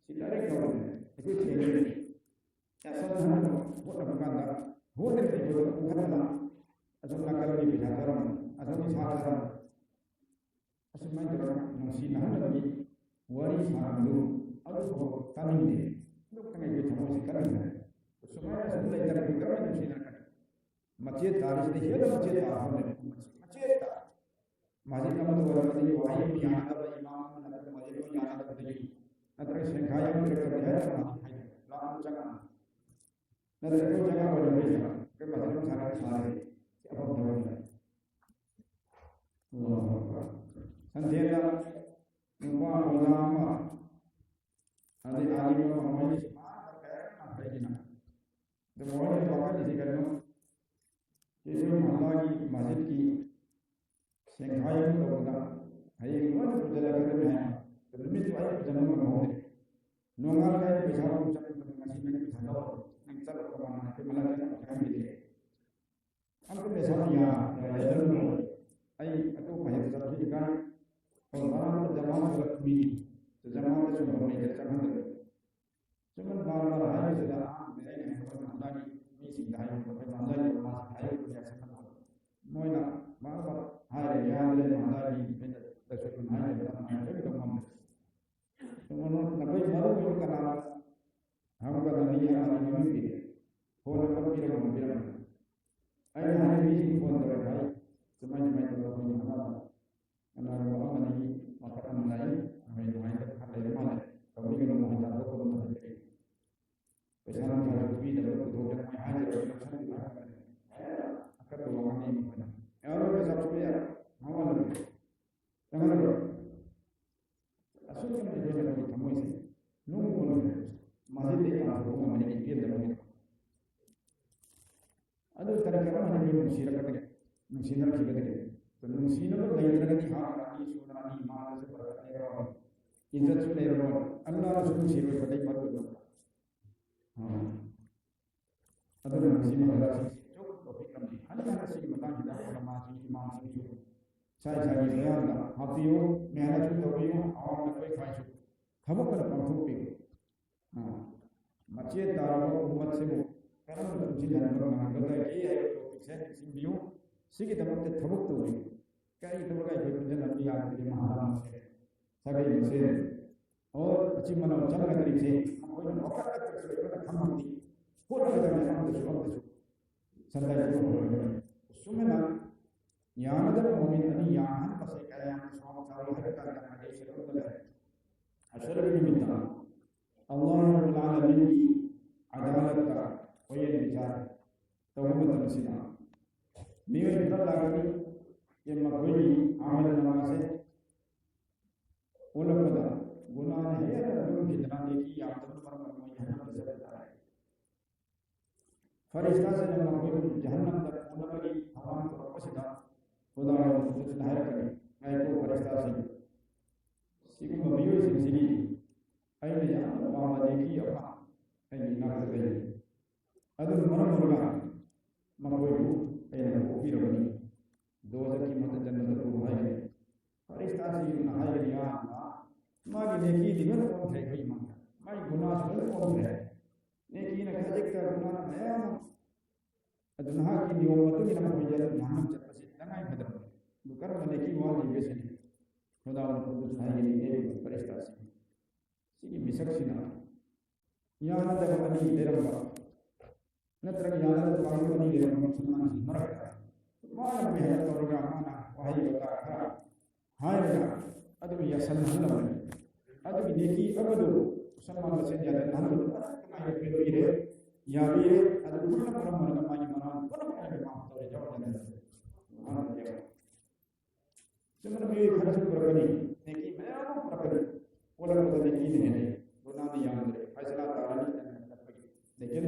siapa yang kau itu sendiri. Ya sahaja buat apa kanda, buat apa itu bukan lah. Asal nak kalau di bicara orang, asal di sahaja, asal main orang masih nak lagi waris handu, aduh kami ini, bukan itu cuma sekarang. Semua asal dari kita masih nak. Masjid taris ni hidup masjid tahu ni masjid tak masjid kamu tuh orang tadi wahai yang ada imam atau masjid yang ada tadi nanti sengaja mereka berada di lalu jangan nanti itu jangan berbeda ke masjid sana sana siapa pun tahu Santiago Nuwa ulama Adi alim Muhammad semua terkait apa ini Demonya bahkan di sini jadi Muhammad masjid ki sengaja itu orang ayat mana berjalan ke mana demi itu ayat berjalan ke mana nungal ayat berjalan ucap masjid ini berjalan nengcal ke mana ke mana kami ini aku misalnya ya jalan ayat atau ayat terjadi juga orang berjamaah dalam mini berjamaah itu cuma mereka jangan cuma baru ayat sudah mereka yang berjamaah misi dah yang berjamaah masih ayat berjamaah Moina, mana hari yang ada mana di tersusun hari dalam hari itu kamu. Semua nabi baru itu karena hamba nabi yang ada nabi, orang orang bilang. Ayat hari ini pun terkait semuanya itu orang karena orang ini makanan lain, main kata mana. Kami kalau mau tahu kalau mau tahu. Pesanan kalau lebih dari itu orang yang ada di sana akan orang ini. Orang yang sampai ya, mau apa? Jangan lupa. Asal kan dia nak kamu ini, nunggu masih dia nak kamu mana dia dalam ini. Aduh, kadang-kadang mana dia musyrif kata, musyrif kata. Kalau musyrif tu lain lagi hari sunani mana seperti orang. Injak sunai orang. Allah suruh musyrif kata baru tu. Aduh, musyrif adalah Hanya sih matang kita ulama sih imam sih saya bayar dah hafiu mehanat tu hafiu awam nak koi khayu kamu kan pangkupi masjid darul umat semu karena masjid darul mengangkat ini ayat saya simbiu sih kita mesti tabuk tu kai itu bagai berpunca nabi yang di maharam sagai masjid और अच्छी मनो चल का तरीके से कोई औकात तक से हम हमती पूरा करने हम तो सुबह Santai itu, sumena yang ada momen ini yang pasti kayak semua kalau kita kan ada istilah betul. Asal ini minta Allah Rabbul Alamin adalat ka, oyen bicara, tahu betul sih. Niat kita lagi yang makhluk amal namase, ulah pada guna ni ada belum kita lagi yang terus orang yang bersebut. फरिश्ता से जब हम कोई जहन्नम तक उन्हें लगी हवान को पसीदा खुदा ने उससे दाहिर करी मैं को फरिश्ता से सीखो मबियो से सीखी आई ने जान मामा देखी अपना आई ना कर गई अदर मरम मुर्गा मकोई आई ने वो भी रवनी दो की मत जन्नत को भाई फरिश्ता से नहाय रिया मां की नेकी दिवन कौन थे कोई मांगा मां गुनाह से कौन है नेकी ने कहा एक गुनाह है Adunah ini waktu kita mau berjalan maham cepat sih, tangan betul. Bukan meneki wal di biasa ni. Kalau untuk saya ini prestasi. Sini bisa sini. Yang ada kami dalam apa? Nanti yang ada kami dalam musulman mereka. Mana melihat program mana? Wahai kata, hai mana? Ada biasa mana? Ada neki apa tu? Sama macam jalan mana? Kami berpikir. Ya biar ada pun orang mana mana pun ada maaf tu jawab jangan. Mana dia? Sebenarnya kerja berkali, neki memang berkali. Orang berkali ini ni, guna ni yang ada. Faisal Tarani dan sebagainya. Lekin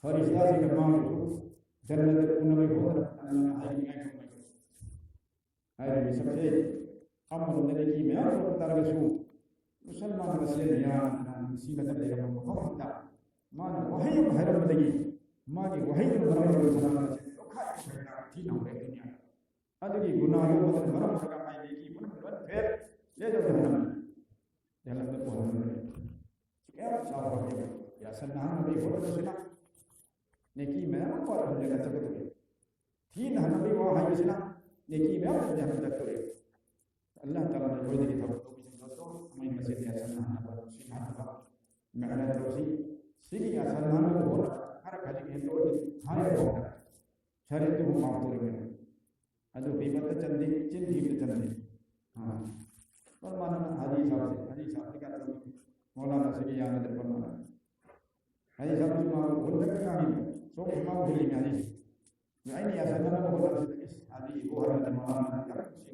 Farislah si kemau itu, jangan ada pun ada pun ada hari ini kami. Hari ini sebab amal neki memang tergasu. Musalman masih yang sila terdapat dalam tak. Mana wahai yang haram lagi, mana wahai yang haram lagi sana macam, okai sekarang tidak boleh dunia. Ada lagi guna yang macam haram sekarang main lagi pun berbuat fair, dia jauh haram. Jangan berbuat haram. Sekarang sahaja dia, ya senang nabi boleh senang. Neki memang boleh jaga jaga tu. Tidak nabi wahai senang, neki memang jaga jaga tu. Allah Taala boleh kita tahu bisa main masjid dia senang apa, senang apa, mana terus Sini ya sanana ko har kali ke to hari ko shari to ma to re अदु बीबत चंदे चिन बीबत चंदे हाँ पर माना हाजी साहब का तो मौलाना से याद है पर माना हाजी साहब की मां बोल तक का नहीं सो मां बोली में हाजी मैं नहीं ऐसा ना बोला इस हाजी वो हर मौलाना का कुछ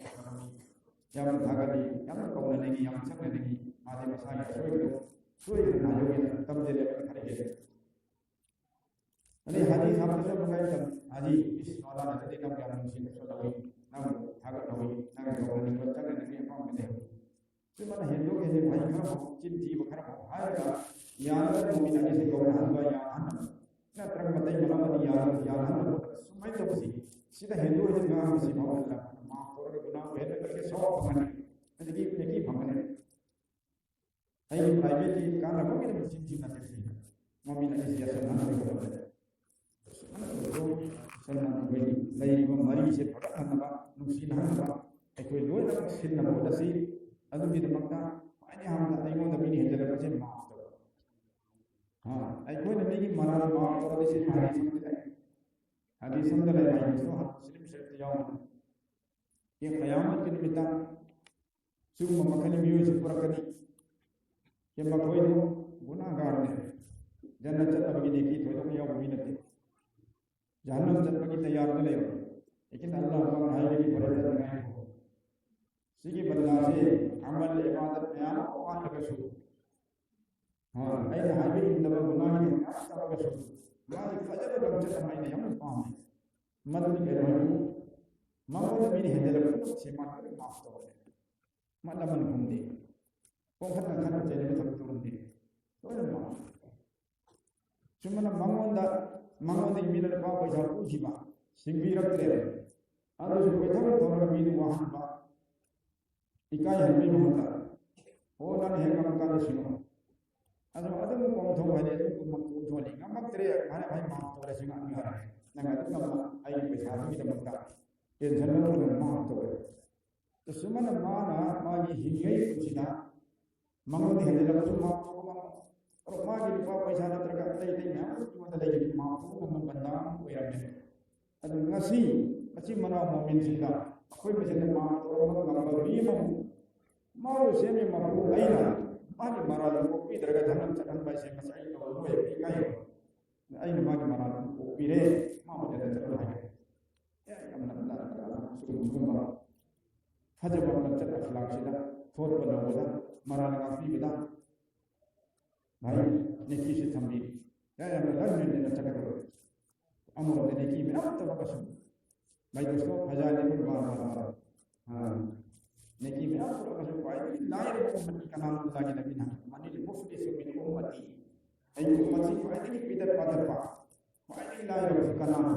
yang thagadi yang kauna lagi yang sakne lagi ade masaya soi na yogi tam de le khare ge ani haji sabda se bukai tam haji is maulana tadi nam yang mesti so lawi nam thagat lawi nam kauna ni bacca ne ni apa mene se mana hindu ke ni bhai khara chin ji khara hai ka yang da mumi na se kauna hanba ya han na trang matai malamani ya han sumai to si sida hindu je ngam si maulana करके 100 भंगने मतलब कि नेकी भंगने आई private की काम रखो कि machine जी ना करती है मम्मी ने ऐसे ऐसे ना करो तो सलमान भाई लई को मरी से फटा ना नुसी ना ना कोई लोय ना सिन ना बोला सी अदु की दमका पानी हम ना ताइगो दबी नहीं जले बचे माफ करो हां आई कोई नहीं की मरा माफ करो से हदीस समझ ले भाई तो मुस्लिम शर्त याओ ये क़यामत के निमित्त सुगम मखनी म्यूज पुरकनी ये मकोई दो गुनाहगार ने जन्नत चलने की नेकी थोड़ी तो या वो भी नहीं जहन्नम चलने की तैयार तो नहीं लेकिन अल्लाह पाक हाय की बरकत लगाए हो सीधी बदला से अमल इबादत बयान और लगा शुरू हां ऐ हाय की इंदब गुनाह की सब लगा शुरू मालिक फजर बंच समय ने हम पाम मदद के रहो मामूल में हिंदे को सीमा कर माफ तो मतलब मन घूमते को खतना खतना चले में सब तुरंत तो माफ चुमना मंगोंदा मिलर पा पैसा पूछीबा सिंगी रखले आरो जो पैसा तो मीन वाहन बा इकाई हमें होता हो ना है काम का सिनो आरो अदम को तो भाई तो मत तो लेगा मत तेरे माने भाई माफ तो रे सिंगा नहीं आ रहा है नंगा तो ना आई पैसा की दमका ये जनरल में माफ तो तो सुमन माना मागी हिंगई कुछिना मंगोदी हले लग माफ तो और मागी पा पैसा न तरका तई ना तो मतलब लेके माफ तो हम बंदा को यार में अदु ngasi मची मना मोमिन सिंगा कोई मचे माफ तो हम नंबर भी मारो से में माफ आई ना मागी मारा को भी तरका धनम चटन भाई से मसाई तो वो एक काई आई मागी मारा को भी रे माफ दे चटन भाई हजब चट अखलाक से थोड़ बनाओदा मरान काफी बदा भाई नेकी से थम्बी या लग में ने चट करो अमर ने नेकी में अब तो बकस भाई दोस्तों हजार ने मार हां नेकी में अब तो बकस भाई लायर उम्मत का नाम अल्लाह के नबी ने मानी मुफ्ती से मेरी उम्मती आई उम्मती को आई कि पिदर पादर पा भाई लायर का नाम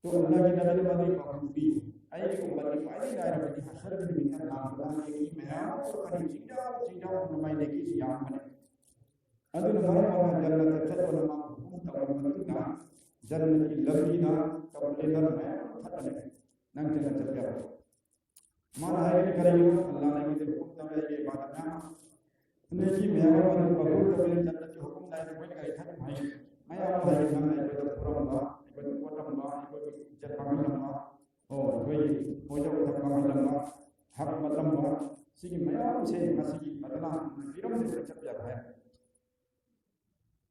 तो अल्लाह के नबी ने मानी बखूबी आई उम्मत की फायदे दायरा में हशर में मिलना नाम बताने की मैं और कहीं चीजा नमाइने की सियाम बने अदुल मरम जन्नत चल नमा हुकुम तवन्ना जन्नत की लबीना कबले दर में खत्म नंग जन्नत प्यार माना है कि करियो अल्लाह ने मुझे हुक्म दिया ये बात ना ने की मैं और बबूल कबले जन्नत के हुक्म दायरे में गए था भाई मैं और भाई सामने को पुरमदा को कोटमदा को जन्नत और कोई मोजा उठा लंबा हक लंबा सिगी मयाम से मसीगी बदला फिरम से चप जा है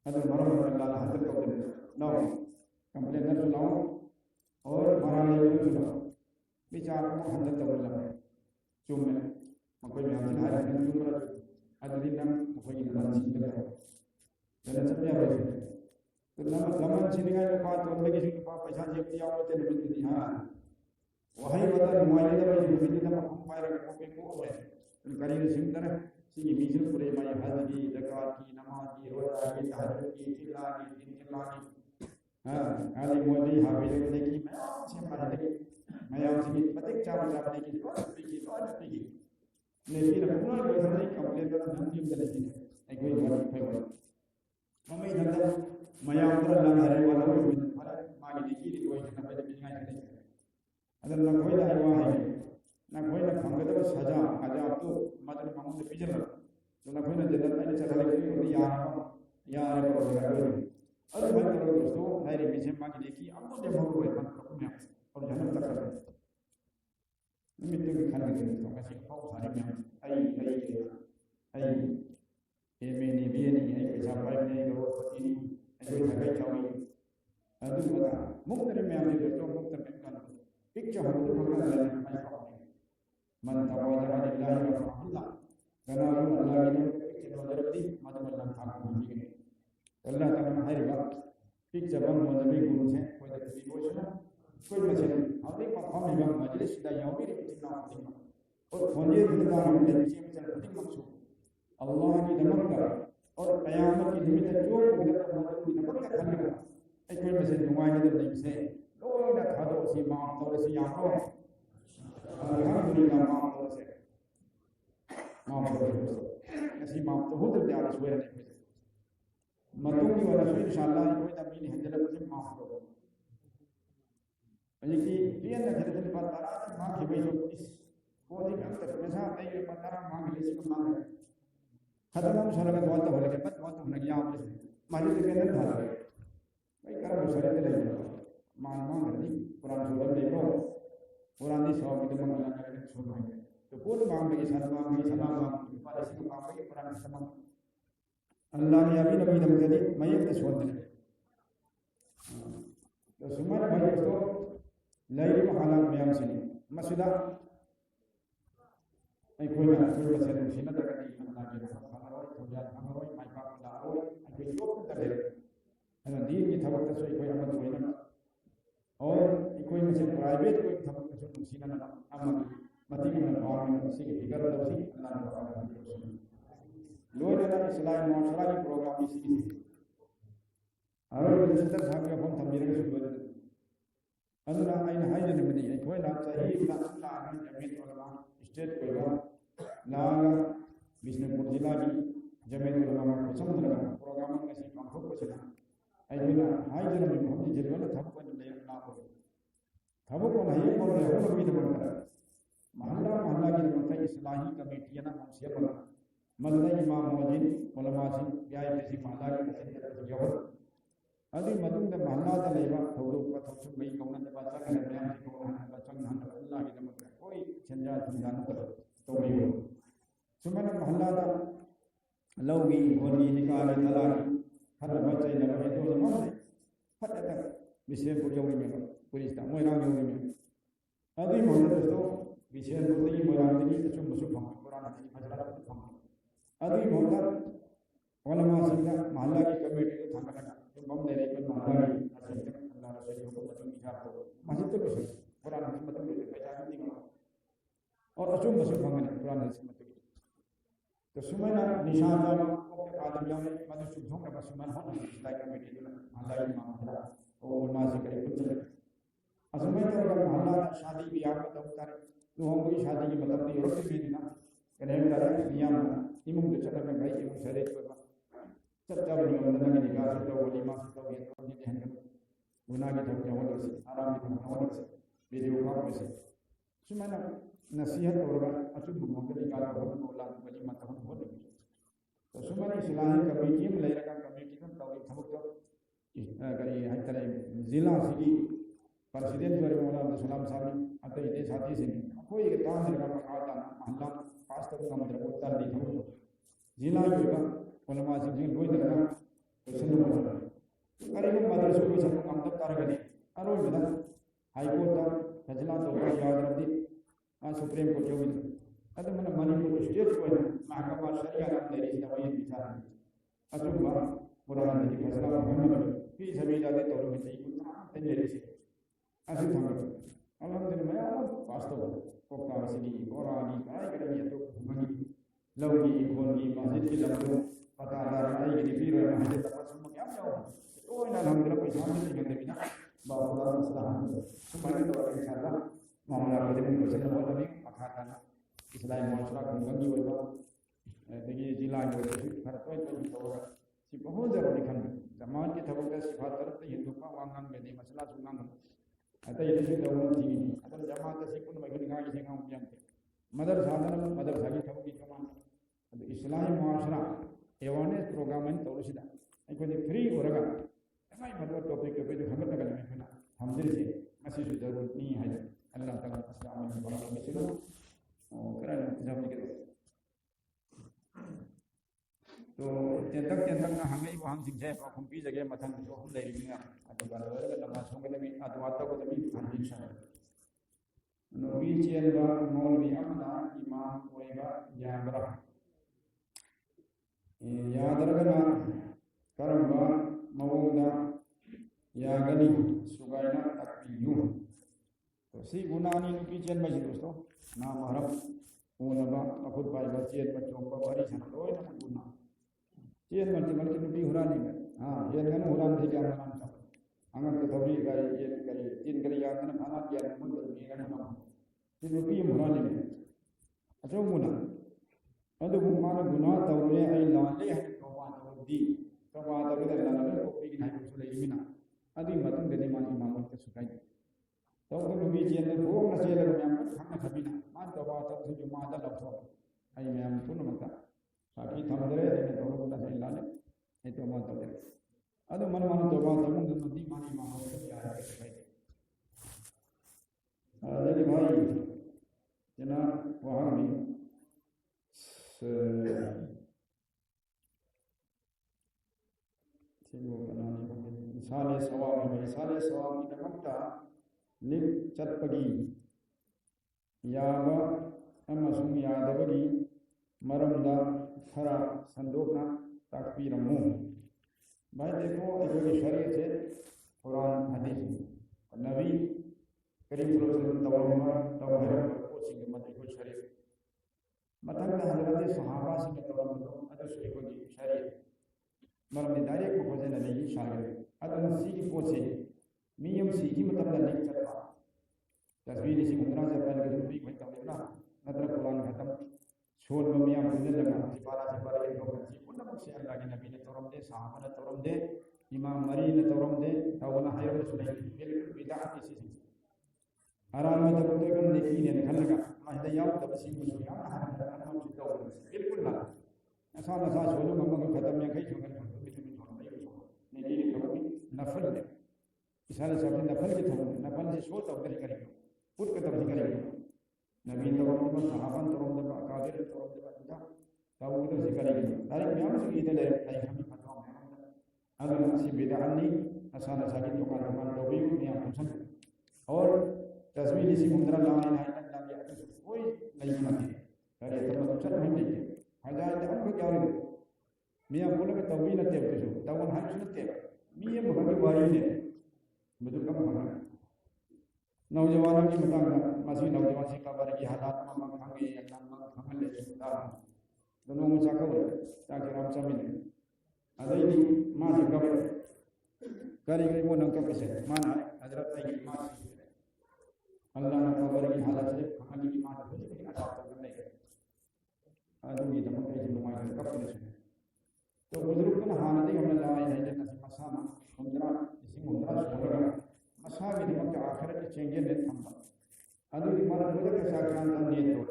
अदर मरम अल्लाह हजरत को नो कंप्लेन न सुनाओ और मराले को सुनाओ विचार को हजरत को लगा चुम में कोई में हम हारे न चुम रहा अदरी नम कोई मन सिंह लगा चल चप जा है तो लमन सिंह का बात तो लगी सिंह का पैसा जेब दिया होते नहीं हां वही बता मुआयदा में जो भी ना हम पाए रखो पे को है करीब सिंदर सी मिजल पूरे माय हज की ज़कात की नमाज की रोजा की तहज्जुद की किला की दिन किला की हां आली मोदी हाफिज ने की मैं से पढ़ दे मैं आपसे प्रत्येक चार जाने की और की लेकिन अपना जो है कंप्लीट करना नहीं चलेगी एक कोई बात है मम्मी धंधा मैं अंदर लगा रहे वाला हूं मांगी की कोई ना पहले बिना नहीं अगर ना कोई ना हुआ है ना कोई ना फंगत को सजा आजा तो मतलब मामूल पिजल तो ना कोई ना जन्नत में चला लेके और यार को लगा अरे भाई दोस्तों मेरे पीछे मांगी की अब तो जब हो गए में और जन्म तक कर निमित्त के खाने के तो कैसे खाओ सारे में आई ये मेरी भी नहीं है पैसा पाई नहीं करोड़पति नहीं ऐसे थकाई चावी अदु बता मुक्त में आने तो मुक्त में कर पिक्चर हम तो पकड़ लेना मैं पाऊंगा मन तवाजा लिल्लाहि व फहल्ला गनारू अल्लाह की पिक्चर वजरती मदमल्लाह था की अल्लाह ताला हायबा पिक्चर बम मदमी गुण से कोई डिवोशन कोई मसले अभी पता नहीं मजलिस दा यावी रे कितना होती और खोजे दिलदार में लच्चे में चल पड़ी मकसूद अल्लाह की नमक का और क़यामत की निमित्त जो बिदत मदद की नमक का खल का एक कोई मसले दुआएं दे नहीं से लोग ना था तो उसी माफ तो से यहां को अल्हम्दुलिल्लाह माफ तो से ऐसी माफ तो हो दे यार सोया नहीं मतों की वाला सो इंशाअल्लाह कोई तमीन हजरत से माफ करो कि dia nak kita tempat tarat mak kita itu is boleh kan terbiasa tapi tarat mak kita itu mak खत्म हम सारा का बहुत हो लगे मत बहुत होने गया आपसे माजी के अंदर था लगे भाई कर दूसरे के लिए मान नहीं कुरान सूरत देखो कुरान दी सौ की तो मंगला करके छोड़ देंगे तो कौन मांग के सलाम मांग के सलाम मांग के पर ऐसे मांग के कुरान के सलाम अल्लाह ने अभी नबी दम करी मैं ये छोड़ दे तो सुमन भाई तो लाइव हालात में हमसे मसला ai कोई ना कोई बस है सीना तक नहीं अल्लाह के खाना तो जा खाना माई बाप ला और आई जो कर दे है ना दी की थबक तो कोई अमल कोई ना और कोई मसले प्राइवेट कोई थबक तो सीना ना अमल मती में और में किसी की फिक्र तो सी अल्लाह ने बताया लोग ना इस्लाम माशरा की प्रोग्राम इसी और रजिस्टर साहब का फोन थंबीरे के शुरू अदना आइन हाइजन में नहीं कोई ना चाहिए ना अल्लाह ने जमीन उलमा स्टेट कोई लागा बिष्णुपुर जिला की जमीन उलमा को समुद्र का प्रोग्राम में से काम हो कुछ ना आइना हाइजन में हम जिलवन थप को ले ना हो थप को नहीं बोल रहे हो भी तो कर महल्ला की मतलब इस्लाही कमेटी ना हमसे बना मदद इमाम मौजिन उलमा से या ऐसी महल्ला की मसजिद जोहर अभी मदुंग द महल्ला द लेवा थोड़ो का थोड़ो भाई कौन द बात कर रहे हैं कि कौन है बच्चन हम अल्लाह की नमक कोई झंझट झंझान कर तो भाई हो सुमन महल्ला द लौगी गोली निकाल तला हर बच्चे न रहे तो मत फट तक विषय को जोड़ी में पुलिस दा मोयरा जोड़ी में अभी मोहल्ला दोस्तों विषय को दी मोयरा दी तो मुसु फम कुरान की फजरा फम अभी मोहल्ला उलमा सिंह महल्ला की कमेटी को थाका लगा बम दे रहे पर महाराज अल्लाह रसूल को मतलब इशारा को मस्जिद तो कुछ कुरान की मतलब पहचान नहीं बना और अचूक मसूद भंगने कुरान की मतलब तो सुमना निशान जामा को के आदम जाने मतलब शुभों का सुमन हो इस्लाम कमेटी जो महल्ला इमाम हजरा और उलमा से करे कुछ चले असमय तो अगर महल्ला शादी ब्याह का दफ्तर तो हम कोई शादी की मतलब नहीं रोक भी ना कने करे नियम इमाम के चला में भाई इमाम शरीफ को सच्चा बनी बंदना की निकाह से तो वलीमा से तो ये तो नहीं है गुनाह के धोखे होने से आराम के धोखे होने से वीडियो कॉल में से सुमना नसीहत और अचूक मौके निकाला हो औलाद वलीमा तो हम हो नहीं तो सुमना इस्लामी कमेटी में ले रखा कमेटी का तो थमक तो करी हर तरह जिला सिटी प्रेसिडेंट वाले मौलाना अब्दुल सलाम साहब अते ये साथी से कोई एक काम लगा मकाता महल्ला पास तक काम दर उत्तर दी थमक जिला योगा उलमा से कोई तरह क्वेश्चन हो रहा है करीब मदरसों को सब काम तक कर गए और विधान हाई कोर्ट का फैसला तो याद रख दी सुप्रीम कोर्ट जो भी अद मन मणिपुर स्टेट को महकमा शरिया का देरी दवाई विचार अचुबा पुराना की फैसला भंग की सभी जाते तौर में चाहिए उतना तंजरी से ऐसे था अल्हम्दुलिल्लाह वास्तव को का सिटी कुरानी काय करे तो भंगी लौकी खोलगी मस्जिद की लंबो पता दार आई की भी रहा है जब तक सुन क्या जाओ तो इन अल्हम्दुलिल्लाह कोई सामने नहीं करते बिना बाबा मसला सुमाने तो इंशाअल्लाह मामला को दिन को चलने वाला नहीं अखाता इस्लाम माशरा को गंगी होगा देखिए जिला जो हर कोई तो होगा सी बहुत जरूरी खन जमान की थबक सिफात तरफ हिंदू का वांगन में नहीं मसला सुनांग अतः ये जो दौलत थी अतः जमात से कुन मगन गाड़ी से काम किया मदर साधन मदर सागी थबकी कमान इस्लाम माशरा अवेयरनेस प्रोग्राम में तौरसिदा अखोई फ्री होरगा एमाई मतलब टॉपिक पे जो खबर तक में खना हमदिर से मसी ꯑꯉꯥꯡꯁꯤꯡꯁꯦ ꯄꯥꯎꯈꯨꯝ ꯄꯤꯖꯒꯦ ꯃꯊꯪꯗꯁꯨ ꯑꯍꯨꯝ ꯂꯩꯔꯤꯕꯅꯤꯅ ꯑꯗꯨꯒ ꯂꯣꯏꯔꯒ ꯅꯃꯥꯖ ꯁꯣꯟꯒꯗꯕꯤ ꯑꯗꯨꯋꯥ ꯇꯧꯒꯗꯕꯤ ꯍꯟꯖꯤꯟꯁ ꯅꯨꯄꯤ ꯆꯦꯟꯕ ꯃꯧꯂꯕꯤ ꯑꯃꯅ ꯏꯃꯥꯝ ꯑꯣꯏꯕ ꯌꯥꯕ꯭ꯔꯥ ꯌꯥꯗ꯭ꯔꯒꯅ ꯀꯔꯝꯕ ꯃꯑꯣꯡꯗ ꯌꯥꯒꯅꯤ सुगाइना ताकपियु तो सी गुनानी नुपी चेन बजी दोस्तों ना महरम ऊनबा मखुद पाई चेन बच्चों बरी सन रोय ना गुना चेन बल्कि नुपी हुरानी में हां ये गन हुरान थी क्या नाम था अंगन के थोड़ी गई ये गई तीन गली याद ना खाना दिया मुंड में गन ना ये नुपी हुरानी में अच्छा गुना अदु मान गुना तौरे आई लाले है तौबा तौदी तौबा तौदे लाले को पी की नहीं सुले इमिना अभी मतंग गदी मान इमाम के सुखाई तो नुबी चेन को न चेल मैम खाना खबिना मान तौबा तब जो मादा लफो आई मैम पुन मता साकी थमदरे ने तौबा को नहीं लाले नहीं तो मान तौबा अदु मन मान तौबा तब नदी मान इमाम के क्या है सुखाई अरे भाई जना वहां भी साले सवाब में साले सवाब की दमकता लिप चटपगी यावा अमसुम यादवगी मरमदा खरा संदोकना ताकपीरमु भाई देखो ये शरीयत है कुरान हदीस नबी करीम सल्लल्लाहु अलैहि वसल्लम तवहर को सिंह मत को शरीयत मतलब हजरत सहाबा से तवहर अदस को शरीयत मरम दायरे को खोजना नहीं शागिर अदन सी की पोसे मियम सी की मतलब नहीं चलता तस्वीर इसी मुद्रा से पहले के भी कोई तवना नदर कुरान खत्म छोड़ मियां मुझे लगा सिपारा एक लोग सी पुनः से अल्लाह के नबी ने तोरम दे साहबा ने तोरम दे इमाम मरी ने तोरम दे तवना है और सुनाई बिल्कुल बिदअत इसी आराम में जब तो कम नेकी ने खल लगा माहदा याब तब सी मुझे याद हम तो बिल्कुल ना ऐसा नसा छोड़ो मम्मा को खत्म में कहीं छोड़ नफल है इशारे से नफल के थोड़े नफल से सो तब करेंगे खुद के तब करेंगे नबी तो हम सहाबन तो हम कादिर तो हम था तब उधर से करेंगे तारीख में हम से इधर है नहीं हम फतवा में अगर नसी बिदअनी आसान साकी तो का मान तो भी नहीं हम समझ और तस्वीर इसी मुद्रा ला इलाहा इल्लल्लाह के कोई नहीं मानती अरे तब तो चल नहीं है हजार हम क्या हो मियां बोले कि तब भी न थे तो तब हम सुनते मियां भगवान वाली ने मुझे कम होना नौजवानों की बताना मसीह नौजवान से कबर की हालात में खांगे अल्लाह में खांगे ले सुनता दोनों मुझे कहो ताकि राम सामने अदई मां से कबर करी गई वो नंका कैसे माना हजरत की मां अल्लाह ने कबर की हालत से खांगे की मां से लेकिन अच्छा करने के आदमी तो मत ऐसे नुमाइश कब करे तो बुजुर्ग का हाल दे हमने ला है जन्नत से मसाना मुद्रा इसी मुद्रा छोड़गा मसा के दिमाग के आखिरत के चेंगे ने थंबा अदु हमारा मुद्रा के साथ कान था नहीं तो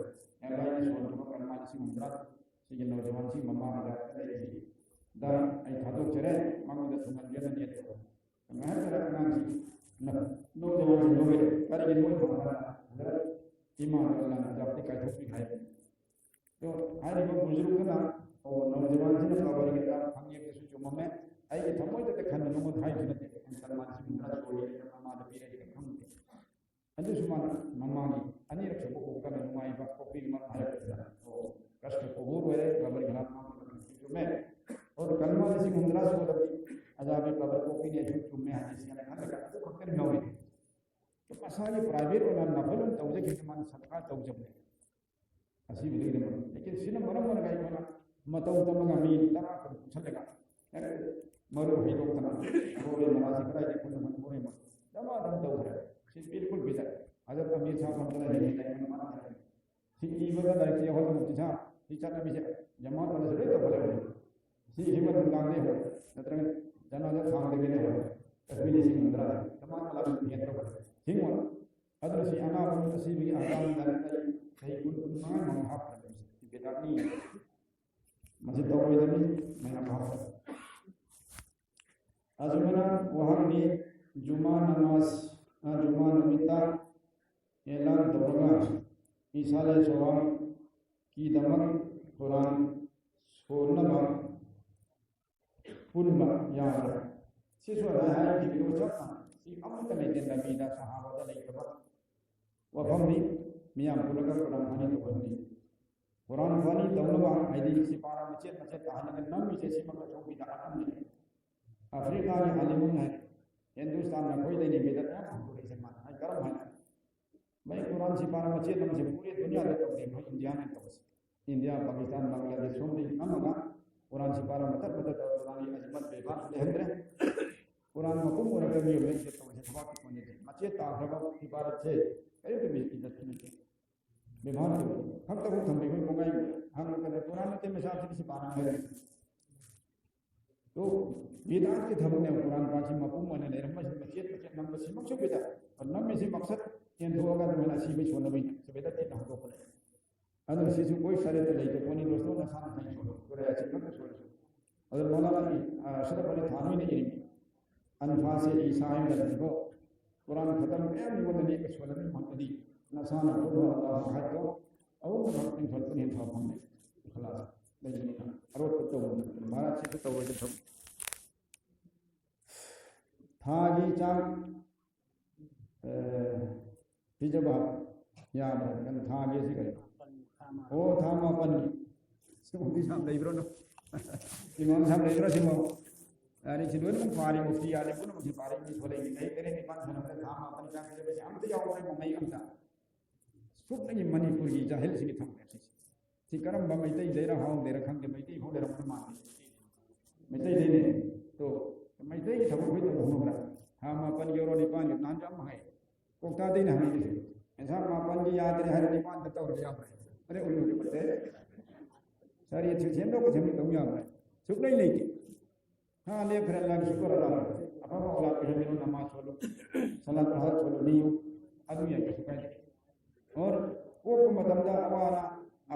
अल्लाह ने सोच को करना इसी मुद्रा से ये नौजवान सी मम्मा मजा करे दा आई खातो चरे मांगो दे सुमन जे नहीं तो मैं तेरा नाम सी न नौजवान से लोगे करे के मोल हमारा ईमान अल्लाह ने जब तक का खाए तो आज वो बुजुर्ग ना और नौजवान से खबर के का हम ये किसी जो में आई के थमो तो खन नो थाई सुनते सलमान से मुद्रा छोड़ी मम्मा तो पीरे के हम अंदु सुमान मम्मा की अनि रखे को का नुमाई बा कॉपी में भारत का तो कष्ट को हो रे खबर खराब ना जो में और कलमा से मुद्रा छोड़ी अजाब कब्र कॉपी ने जो तुम में हदीस ने खन का तो खकर में हुई तो पसाले प्राइवेट और नफल तो जे के मान सदका तो जब असी भी लेकिन सिने मरम मन गई कोना मतौ तमगा मी तरा कर छलेगा मरो ही लोग तना रोले नमाज कराई दे कुल मन मोरे मत दमा दम दो है सी बिल्कुल बेहतर अगर तो मीर साहब हम तो नहीं नहीं माना है सी ई बगा दाई के हो तो जा सी चाटा भी जमात वाले से तो बोले सी हिम्मत लागे हो नत्र जनाजा खान दे ने हो तस्वीर सी मुद्रा तमाम वाला नियत तो हिम्मत अदर सी अना वन सी भी आकाम दाई सही कुल मान हम half बेदानी masih tahu ini mana bahasa azumana wahang di Jumat namaz Jumat minta elan doaga isale sawam ki damat Quran sunna पुनबा यादरा सिसु है कि बिलो चपना सी अमत लेते नबीदा सहाबा लेतबा वफमनी मियाम पुलगा कुरान खानी तो बंदी कुरान खानी दौलबा आईदी सी पारा मचे मचे ताहन नमी से सीमा का चौबीदा आदम ने अफ्रीका ने हालिमुन है हिंदुस्तान में कोई नहीं बेदत है पूरे से मान है करम है मैं कुरान सी पारा मचे तो मुझे पूरी दुनिया में तो दे इंडिया में तो इंडिया पाकिस्तान बांग्लादेश सोमनी नमगा कुरान सी पारा मत मत कुरान की अजमत बेबान लेहंद्रे कुरान मकुम और कभी में से तो मुझे खबा की कोने मचे ता खबा की पारा छे कई तो भी इज्जत नहीं बेबान तो हम तो हम भी कोई हम कहते कुरान के मिसाल से किसी पारा में तो वेदांत के धर्म में कुरान पाची मकुम और ने रमज मचे मचे नंबर से मकसद बेटा और नंबर से मकसद ये दो अगर मैंने सी में छोड़ना भी बेटा के ना तो पड़े अगर शिशु कोई शरीर ले तो कोई दोस्तों ने साथ नहीं छोड़ो तो रे अच्छे कर छोड़ो अगर मौलाना की अशरफ अली थानवी ने ये अनफा से ईसाई ने देखो कुरान खत्म है नहीं वो ने के छोड़ने में मत दी नसान को अल्लाह का तो और भक्त ने फल नहीं था हमने खलास नहीं ना और तो महाराज से तो वो सब थागी चांग पिजबा याद है थागी से करे ओ थामा पन्नी सुमुदी साम लेब्रो नो इमाम साम लेब्रो सिमो अरे सिदोन में पारी मुफ्ती आले पुन मुझे पारी में छोले नहीं करे नहीं पान खाना था थामा पन्नी का जब से हम तो जाओ मैं नहीं हमता सुख नहीं मणिपुर की जाहिल से थम ऐसी सिकरम बमैते दे रहा हूं दे रखन के मैते हो दे रहा मान मैते दे ने तो मैते की थम कोई तो होगा थामा पन्नी और निपान नाम जम है कोता दे ना है ऐसा मापन की याद रहे हर निपान तो और याद रहे अरे उन लोग पते सर ये चीजें तो कुछ हम तो याद रहे शुक्र ही लेके हां ले फिर अल्लाह की शुक्र अदा करते अब हम अल्लाह के मेरे नमाज छोड़ो सलात हर छोड़ो नहीं अदुया के शुक्र और वो को मदमदा अवाना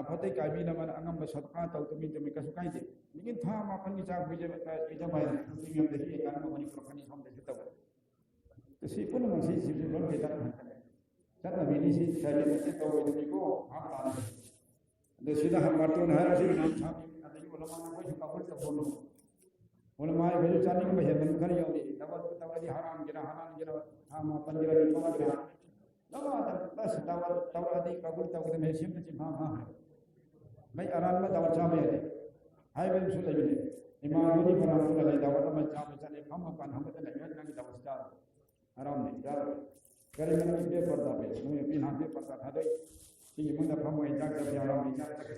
अफते का भी नमन अंगम सदका तो तुम जब का शुक्र है लेकिन था मापन की चाक भेजे जब आए तुम हम देखिए कान में बनी प्रोफनी हम देखते तो सी पुन मसी सी बोल के तक चतना बिनी सी शरीर से तो वो को हम आना दे सीधा हम मारते हैं हर ऐसे नाम था अभी उलमा ने कोई कबूल तो बोलो उलमा ये जो चाली को है बंद कर जाओगे तब ये हराम गिरा हम अपन गिरा को गिरा लगा बस तब आदि कबूल तो में सिम से हां मैं आराम में दवा चाहे हाय बिन सुले बिन इमाम जी फरमाते हैं दवा में चाहे चले हम अपन हम तो नहीं ना दवा स्टार आराम नहीं यार करे मैंने ये पड़ता है मुझे भी हाथ में पड़ता था तो ये मुझे फम में जाकर के आराम नहीं जाता है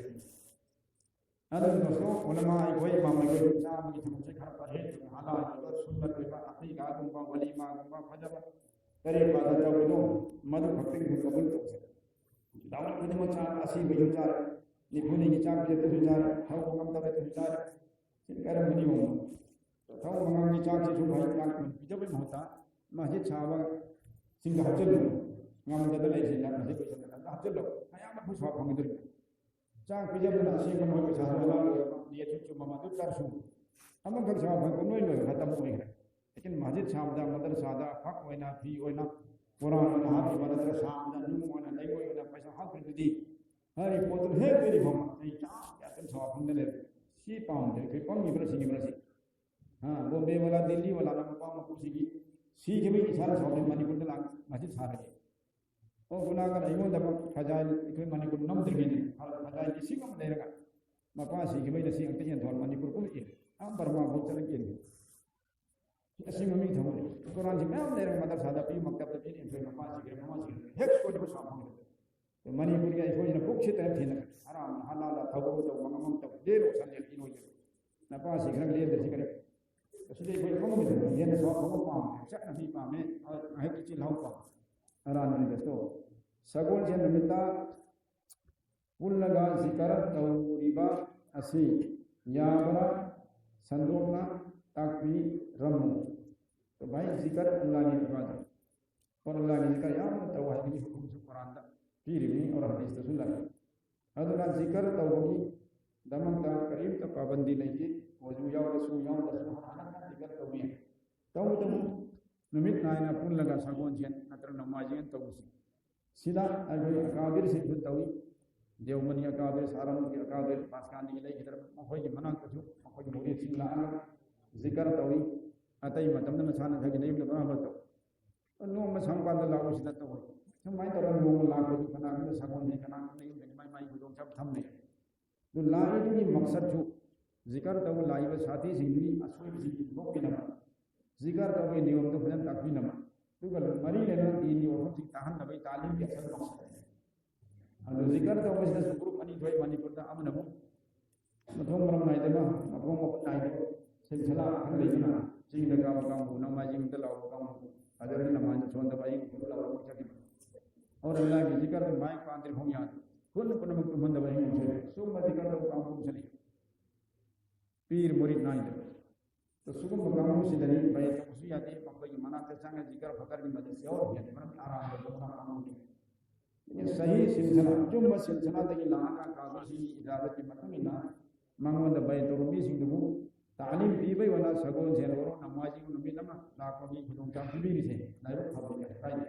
अदर दोस्तों उलमा कोई मामले को चाह मुझे समझे खराब पर है हालात तो सुन्नत के बाद अपनी गात को वलीमा को फजब करे बात तो वो मद भक्ति को कबूल तो से दावत में मत चाह असी विचार निपुणी की चाह के तो विचार हाउ को कम तब तो विचार करे मनी हो तो हाउ मंगा की चाह से जो भाई का जब होता मस्जिद Chhaava Singh हजल ngam da dai sin na se ko sa na hajal lo aya ma fu sa phang dir chang pi jab na se ko mo ko sa la ye chu chu ma du tar su am gar sa phang ko noi lo khatam ho hai lekin masjid sham da madrasa da hak hoina fi hoina quran na ha madrasa sham da nu mo na dai ko na paisa hak ri di hari ko to he pe ri phang ai cha ya tan sa phang de si paum de ke pam ni bra si ha Bombay वाला दिल्ली वाला ना palm को सी सी के भी सारा south Manipur de lang masjid sa rahe ओ गुनागर अइमो दब खजाल इथे मणिपुर नम दिगिन खजाल की सिंग में लेगा मपा सी के भी सी अंत जन धर मणिपुर को ये हम बर्मा को चले के ऐसी मम्मी थम कुरान जी में लेगा मदरसा दा पी मकतब दा पी इन मपा सी के ममा सी हेक को को सा हम तो मणिपुर के कोई न पुक छित थी न आराम हलाल थगो तो मंगम तो देरो सन ये नो ये नपा सी के ले दे करे तो सीधे कोई कम में ये न सो को पाम चक नहीं पामे और है कि चिल्लाओ पा आराम ने तो सगोल जे निमित्ता पुल्लगा जिकर तौरिबा असि याबरा संदोकना ताकवी रमो तो भाई जिकर अल्लाह ने इबादत और अल्लाह ने जिकर याम तौहीद की हुकुम से कुरान दा पीरनी और हदीस तो सुन अल्लाह जिकर तौही दमन का करीब तक पाबंदी नहीं की वजू या रसू या रसू हना जिकर तौही तो नुमित नायना पुल्लगा सगोल जे नत्र नमाजियन तौसी सीधा अगर अकाबिर से खुद तवी देवमनी अकाबिर सारम के अकाबिर पासकान की ले इधर मखोई की मना तो मखोई मोरी सिंह ला जिकर तौरी अतई मतम मसाना थगी नहीं बराबर तो नोम संपाद लाओ सिदा तो समाय तो नोम लाको कना में सगोन ने कना नहीं माई माई गुदों सब थमने तो लाई की मकसद जो जिकर तब लाइव साथी सिंगी असोई सिंगी नोक के नमा जिकर तब नियम तो फजन ताकि नमा तो गल मरी लेना तीन यो हम ताहन नबी तालीम के असल मकसद है अदो जिकर तब इस ग्रुप अनि थोई मणिपुर दा अमन नबु मथों मरम नाय देना मथों मपन नाय दे सिलसिला खन लेना जिंग दगा काम नमा जिंग दलाव काम अदर नमाज सोंद बाई लाव चकी और अल्लाह की जिक्र में माय कांतिर हो याद कुल कुल मंद बाई मुझे सुम जिक्र तो काम को चली पीर मुरीद नाय दे तो सुगम काम से दरी बाई तो उसी आते पंबई मना ते संग जिक्र फकर की मदद से और भी मन आराम से अपना काम हो ये सही सिलसिला जो मत सिलसिला तक लाना का कागजी इजाजत की मतलब ना मांगो द बाई तो रुबी सिंह दु तालीम पीबई वाला सगोन से रो नमाजी नबी नमा लाखों की खुदों का भी से नायब खबर है काई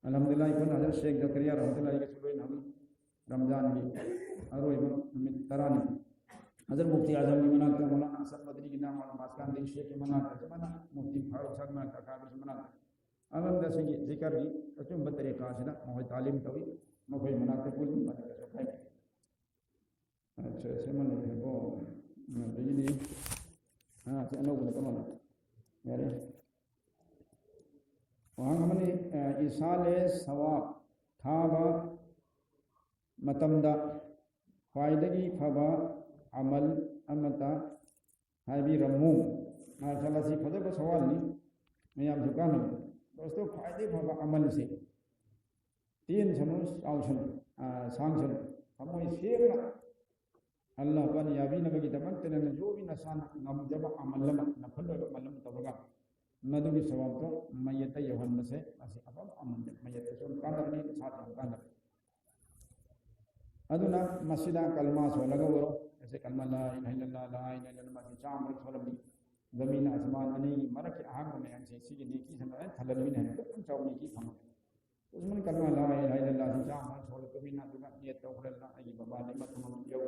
अल्हम्दुलिल्लाह इबन हजरत शेख जकरिया रहमतुल्लाह के सुबह हम रमजान भी अरोई में तरानी हजरत मुफ्ती आजम की मना का मौलाना असद मदनी की नाम और मास्कान दी शेख की मना का मना मुफ्ती फारूक साहब मना का काबिल मना अल्हम्दुलिल्लाह से जिक्र की तो बतरे का से ना मोह तालीम तवी मोह मना के कुल मना का है अच्छा से मन है वो jadi si ano guna kaman yare wang amani isale sawab thaba matamda faidagi phaba amal amata haibi ramu masala si phada ko sawal ni mayam dukan dosto faide phaba amal se tin samus ausan sangsan samoi sirna अल्लाह पर याबी नबी की तमन तेरे में जो भी नसान नम जब अमलम नफल अमलम तबगा मधु की सवाब तो मयत यवन से ऐसे अब अमल मयत सो कादर नहीं साथ कादर अदुना मस्जिदा कलमा सो लगा वो ऐसे कलमा ला इलाहा इल्लल्लाह ला इलाहा इल्लल्लाह की चाम रख सोलम जमीन आसमान अनी मरक आग में ऐसे सी की की समय थलन भी नहीं तो हम चावनी की हम उसमें कलमा ला इलाहा इल्लल्लाह की चाम रख सोल कभी ना दुगा नियत तो खुलना आई बाबा ने मत हम यो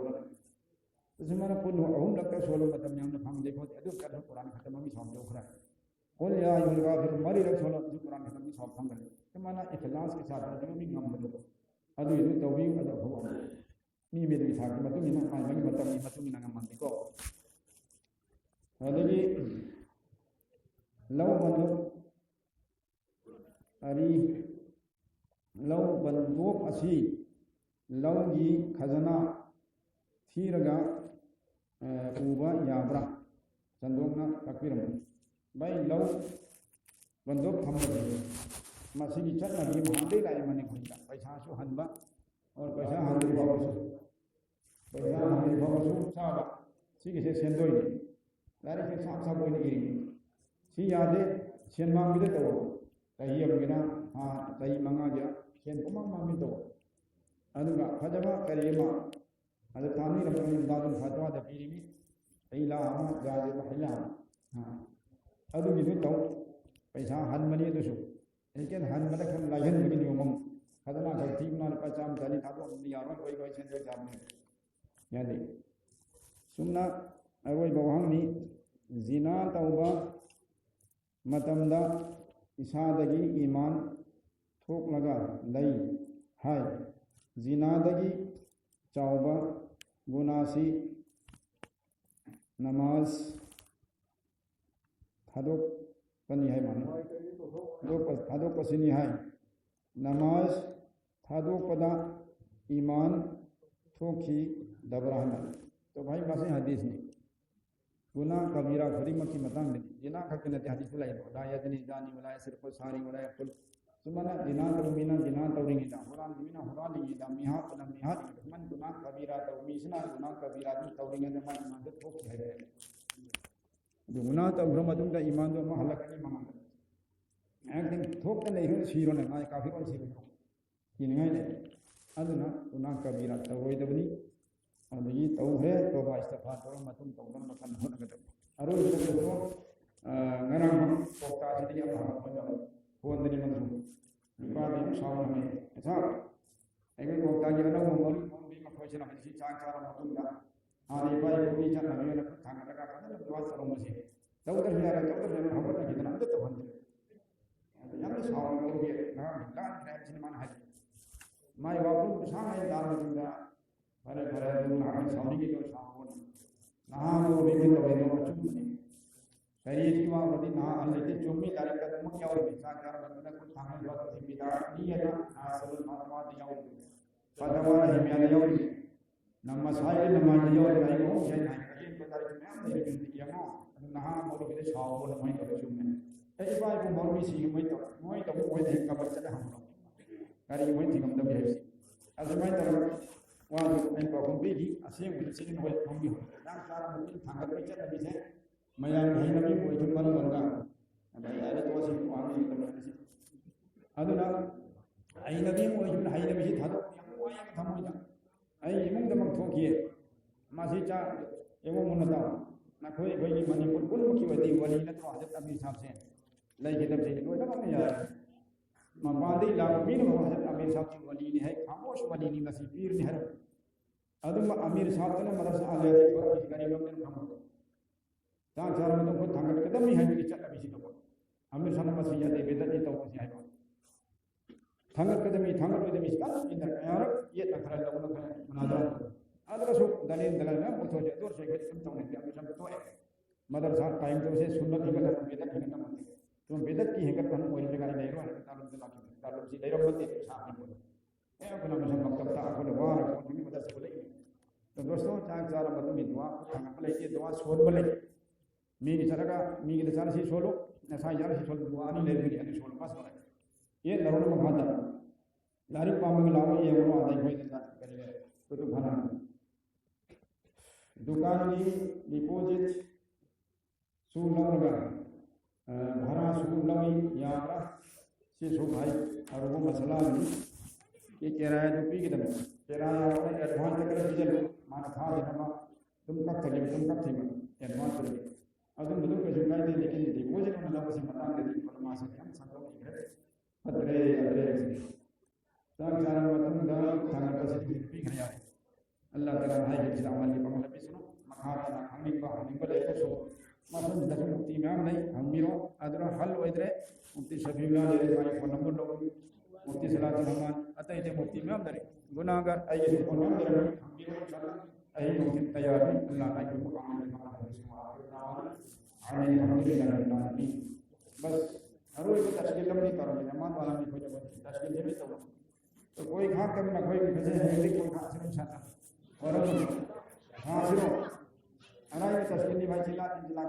तो जमाना पुन अहम लगता सोलो मतलब हमने हम देखो तो कर कुरान खत्म भी सौंप दो खरा बोल या युवा फिर मरी रख सोलो जो कुरान खत्म भी सौंप हम जमाना इखलास के साथ जो भी गम दो अदु ये तो भी अदु हो ni me di thak matu ni na ai mani matam ni matu ni na ngam di ko adagi law bandu ari law bandu asi law gi khazana thiraga uba yabra sandongna takbiram bai law bandu thamma masi gi chatna gi mahande lai mani khunda paisa su hanba और पैसा hundred साबा सी के सेंदोई लारे के साफ साफ बोल गिरी सी यादे सेन मांग बिदे तो तही अमगिना हां तही मंगा गया सेन को मांग तो अनुगा फजमा करेमा अद तानी रबनी दादन फतवा द पीरी तैला हम जादे महिला हां अदु बिदे तो पैसा हन मनी तो लेकिन हन मदक हम लायन बगिन योमम खदना धरती ना पचाम जानी था तो नहीं यार कोई कोई सेंदो जामने यादे सुनना अरोई बवांग नी जिना तौबा मतमदा इसादगी ईमान थोक लगा लई हाय जिनादगी चावबा गुनासी नमाज थादो पनी है माने दो थादो पसनी है नमाज थादो पदा ईमान थोखी दबराना तो भाई मासे हदीस ने गुना कबीरा खरी मकी मतंग ने जिना खक ने हदीस लाई दो दायत ने जानी वला सिर्फ सारी वला कुल सुमना जिना तो मीना जिना तो रिंगी दा कुरान मीना हुरा नहीं दा मिहा पना मिहा मन गुना कबीरा तो मीसना गुना कबीरा भी तो रिंगे ने मान मान थोख है जो गुना तो भ्रम तुम का ईमान जो महलक नहीं मांग एक थोक नहीं हो सीरो ने माय काफी और सीरो की नहीं है अदना गुना कबीरा तो रोई दबनी अदगी तो है तो बा इस्तफा तो मतुम तो मन मकन हो नगद अरो तो ngara पोता सिटी हम फोन दनी मन बादी सावन में ऐसा एक पोता की ना वो मोरी फोन भी मखोय से ना सी चार चार मतुम दा hari bayi kopi jangan nabi nak tangga lagi kan dua orang masih tahu terhiara hambat lagi dan ada tuh hambat yang itu soal kopi nah kan sini mana haji mai waktu bersama yang dalam juga pada itu nak saudi gitu sama nah kopi itu benar macam ni dari itu awal ini nah anda itu cumi dari ketemu jauh bisa cara benda pun tangan buat timbidah ni ya asal nama dia jauh pada mana himian jauh nama saya nama dia jauh dari itu saya naik ke dari mana dari dia mau nah mau kita sahaja nama itu cumi eh ibu ibu mau misi mau itu boleh kabar cerita ham dari mau tinggal dalam biasa asal mau itu wah ini kau pergi asyik boleh sini boleh pergi dan cara mungkin tanggal kerja bisa Mayang hai nabi ko itu malu bangga ada ada to si wani itu masih aduna ai nabi mo itu hai nabi si thado yang mo yang thamu ja ai imung damang thokie masih cha emo munata na khoi khoi ki mani pun pun ki wadi wali na to hadat abi sahab se lai ke tab se ko da ma ya ma badi la min ma hadat abi sahab ki wali ni hai khamosh wali ni nasi pir ni har aduma amir sahab ne madrasa ale ko ki gari lo men khamosh dan cara itu pun tanggal kita mi hari kita habis itu pun amir sana masih ada beda itu masih ada tanggal kita mi sekarang ini orang ia tak kerana lawan menadar ada rasul dalil dalilnya betul jatuh saya kita tahu nanti amir sana betul madrasah time tu saya sunnah juga tak beda kita mati tu beda ki hingga kan mau ini kali daerah dalam si daerah mati sahih pun aku nama saya maktab tak aku lewat aku ini madrasah boleh तो दोस्तों चार चार मतलब में दुआ खाना पले ये दुआ सोल बले मीगी चरगा मीगी दचार सी सोलो नसा यार सी सोलो दुआ नहीं ले गई यानी सोल पास बले ये नरों में खाता लारी पाम में लाओ ये वो आधा कोई देता करेगा तो खाना दुकान की डिपॉजिट सूल लगा भाड़ा सूल लगी यात्रा से सो भाई और वो मसला नहीं ये किराया जो पी के दम किराया और एडवांस कर दीजिए माना था जमा तुम कब तक एडवांस कर अदुम बदुम के जुगाड़ दे लेकिन डिपॉजिट में लगा से मता दे फरमा से हम संतो की है अदरे तक जाना मतम दा थाना पर से पी खया अल्लाह ताला है कि जिला अमल के पमल भी सुनो मखा ना खानी बा हम बले को सो मतलब दस मुक्ति में हम नहीं हम मिरो अदरा हल वइदरे मुक्ति शफीउल्लाह ले भाई फोन नंबर लो मुक्ति सलात रहमान अतः इते मुक्ति में हम दरे गुनाहगार आई फोन नंबर हम मिरो इंशाल्लाह आई मुक्ति तैयार है अल्लाह ताला को काम में आने बस हर एक तस्वीर लंबी करो मेहमान वाला नहीं खोजो तस्वीर भी तो कोई खा कभी ना कोई फंसे है कोई खा से छाता और हां सिरो अराई तस्वीर नहीं भाई चिल्ला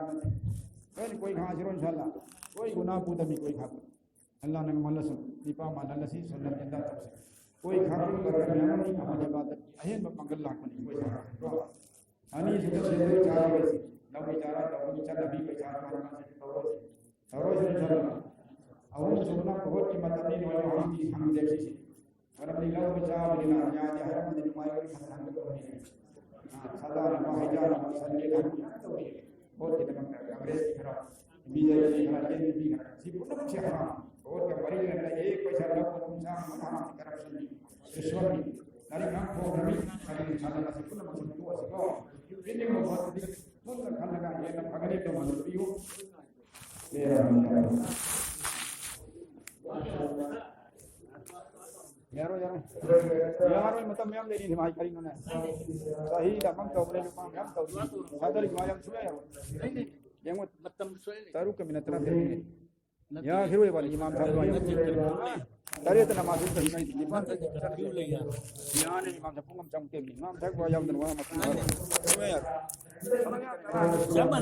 में कोई खा सिरो इंशाल्लाह कोई गुनाह को तभी कोई खा अल्लाह ने मल्लस दीपा मानल सी सुन्नत जिंदा तब कोई खा कर मेहमान नहीं हमारी इबादत की अहम मंगल लाख नहीं कोई तो अनि से चार बजे लव बिचारा तो बिचारा भी बिचारा मारना से तौरो से इंशाल्लाह और सुनना बहुत की मतलब नहीं वाली हम देखी थी और अपनी लव बिचारा बिना याद है हम दिन माय और खतरन को नहीं सदा माहिजा सल्ले तो बहुत की तमन्ना अंग्रेज की खरा बीजे की खरा ये भी खरा सी पूर्ण से हराम और के बड़ी ने एक पैसा लव को तुमसा हराम करप्शन नहीं रिश्वत नहीं तारी नाम को रवि खाली इंशाल्लाह से पूर्ण मकसद तो असको बिल्डिंग में बहुत मुझे खाने का ये ना पकड़े तो मतलब पियो मेरा यारो मतलब मैं ले रही थी भाई करी मैंने सही दमन तो अपने जो काम हम तो सादर की वाला सुना यार नहीं ये मतलब तारू के मिनट तरह दे या फिर वाली इमाम साहब वाली तारे तो नमाज तो नहीं इमाम साहब क्यों ले गया यहां ने इमाम साहब को चमके इमाम साहब को याद करवा मतलब सुनो यार zaman